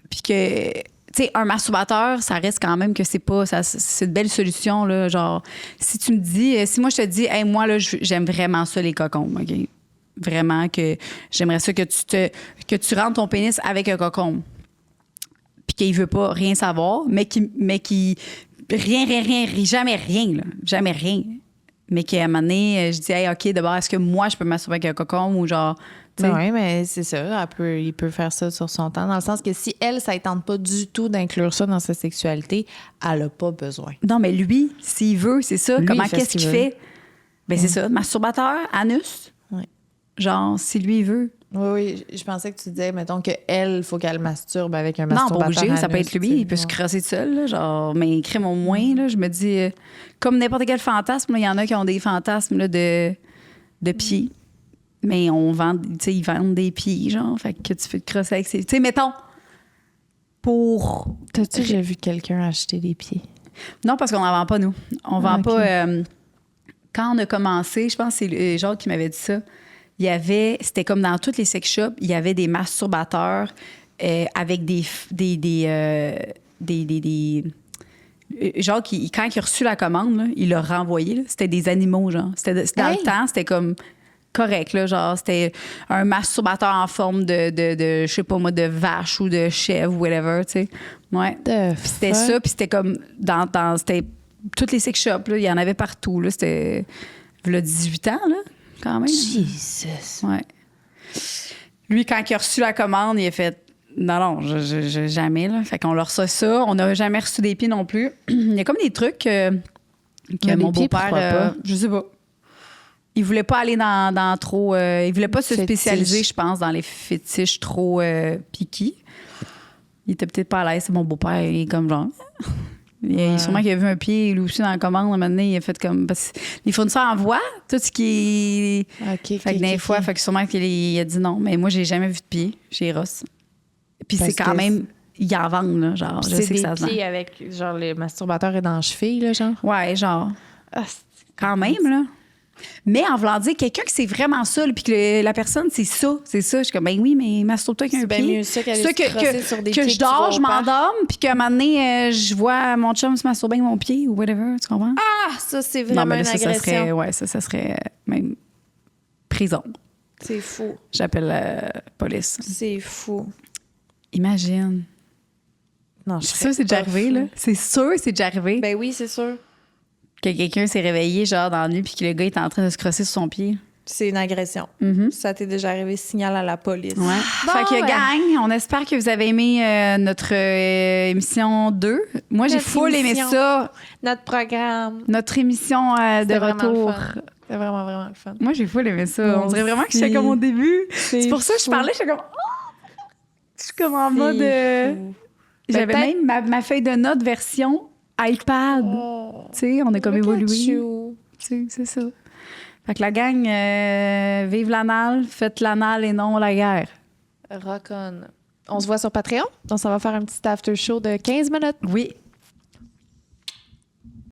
puis que, tu sais, un masturbateur, ça reste quand même que c'est pas, c'est une belle solution, là. Genre, si tu me dis, si moi, je te dis, hey, moi, là, j'aime vraiment ça, les cocons, OK? Vraiment que j'aimerais ça que tu rentres ton pénis avec un cocon. Puis qu'il veut pas rien savoir, mais qui rien, jamais rien, là. Jamais rien. Mais qu'à un moment donné, je dis, hey, OK, d'abord, est-ce que moi, je peux masturber avec un cocon ou genre. Oui, mais c'est ça. Il peut faire ça sur son temps. Dans le sens que si elle, ça ne tente pas du tout d'inclure ça dans sa sexualité, elle n'a pas besoin. Non, mais lui, s'il veut, c'est ça. Lui, Comment, il fait qu'est-ce ce qu'il qu'il fait? Ben, c'est ça. Masturbateur, anus. Oui. Genre, si lui, il veut. Oui, je pensais que tu disais, mettons, qu'elle, il faut qu'elle masturbe avec un Non, masturbateur. pas obligé, ça peut anus, être lui, il peut se crosser tout seul, là, genre, mais crème au moins, là, je me dis, comme n'importe quel fantasme, il y en a qui ont des fantasmes là, de pieds, mais on vend, tu sais, ils vendent des pieds, genre, fait que tu peux te crosser avec ces... Tu sais, mettons, pour... T'as-tu déjà vu quelqu'un acheter des pieds? Non, parce qu'on n'en vend pas, nous. On vend ok. pas... quand on a commencé, je pense que c'est Jacques qui m'avait dit ça, il y avait, c'était comme dans toutes les sex shops, il y avait des masturbateurs avec des genre, quand il a reçu la commande, là, il l'a renvoyé. Là, c'était des animaux, genre. C'était dans le temps, c'était comme correct, là, genre, c'était un masturbateur en forme de je sais pas moi, de vache ou de chèvre, whatever, tu sais. Ouais. Puis c'était ça, puis c'était comme c'était toutes les sex shops, là, il y en avait partout, là. C'était, il y a 18 ans, là, quand même. Jesus. Ouais. Lui, quand il a reçu la commande, il a fait non, jamais. Là. Fait qu'on leur reçoit ça. On n'a jamais reçu des pieds non plus. Il y a comme des trucs que mon beau-père. Je sais pas. Il voulait pas aller dans trop. Il voulait pas se spécialiser, je pense, dans les fétiches trop piqués. Il était peut-être pas à l'aise. Mon beau-père, il est comme genre. Sûrement qu'il a vu un pied, lui aussi, dans la commande. À un moment donné, il a fait comme. Parce que les fournisseurs envoient tout ce qui est. OK. Fait que des fois, fait que sûrement qu'il a dit non. Mais moi, j'ai jamais vu de pied chez Ross. Puis c'est quand même. Ils en vendent, là. Genre, je sais que ça se vend. C'est des pieds avec, genre, les masturbateurs et dans la cheville, là, genre. Ouais, genre. Quand même, là. Mais en voulant dire, quelqu'un que c'est vraiment ça, puis que la personne, c'est ça. Je suis comme, ben oui, mais masturbe-toi avec un pied. C'est bien mieux ça qu'aller se crosser sur des pieds que je dors, je m'endorme, puis qu'à un moment donné, je vois mon chum se masturber avec mon pied ou whatever, tu comprends? Ah, ça, c'est vraiment une agression. Ça serait même prison. C'est fou. J'appelle la police. C'est fou. Imagine. Non, C'est sûr, c'est déjà arrivé, là. C'est sûr, c'est déjà arrivé. Ben oui, c'est sûr. Que quelqu'un s'est réveillé, genre, dans la nuit, puis que le gars est en train de se crosser sur son pied. C'est une agression. Ça t'est déjà arrivé, signal à la police. Ouais. Fait que, gang, on espère que vous avez aimé notre émission 2. Moi, j'ai full aimé ça. Notre programme. Notre émission de retour. C'est vraiment, vraiment le fun. Moi, j'ai full aimé ça. On dirait vraiment que j'étais comme au début. C'est pour ça que je parlais, j'étais comme... Oh! Je suis comme en mode... J'avais même ma feuille de notes version iPad. Oh. Tu sais, on a comme évolué. Tu sais, c'est ça. Fait que la gang, vive l'anal, faites l'anal et non la guerre. Rock on. On se voit sur Patreon. Donc, ça va faire un petit after show de 15 minutes. Oui.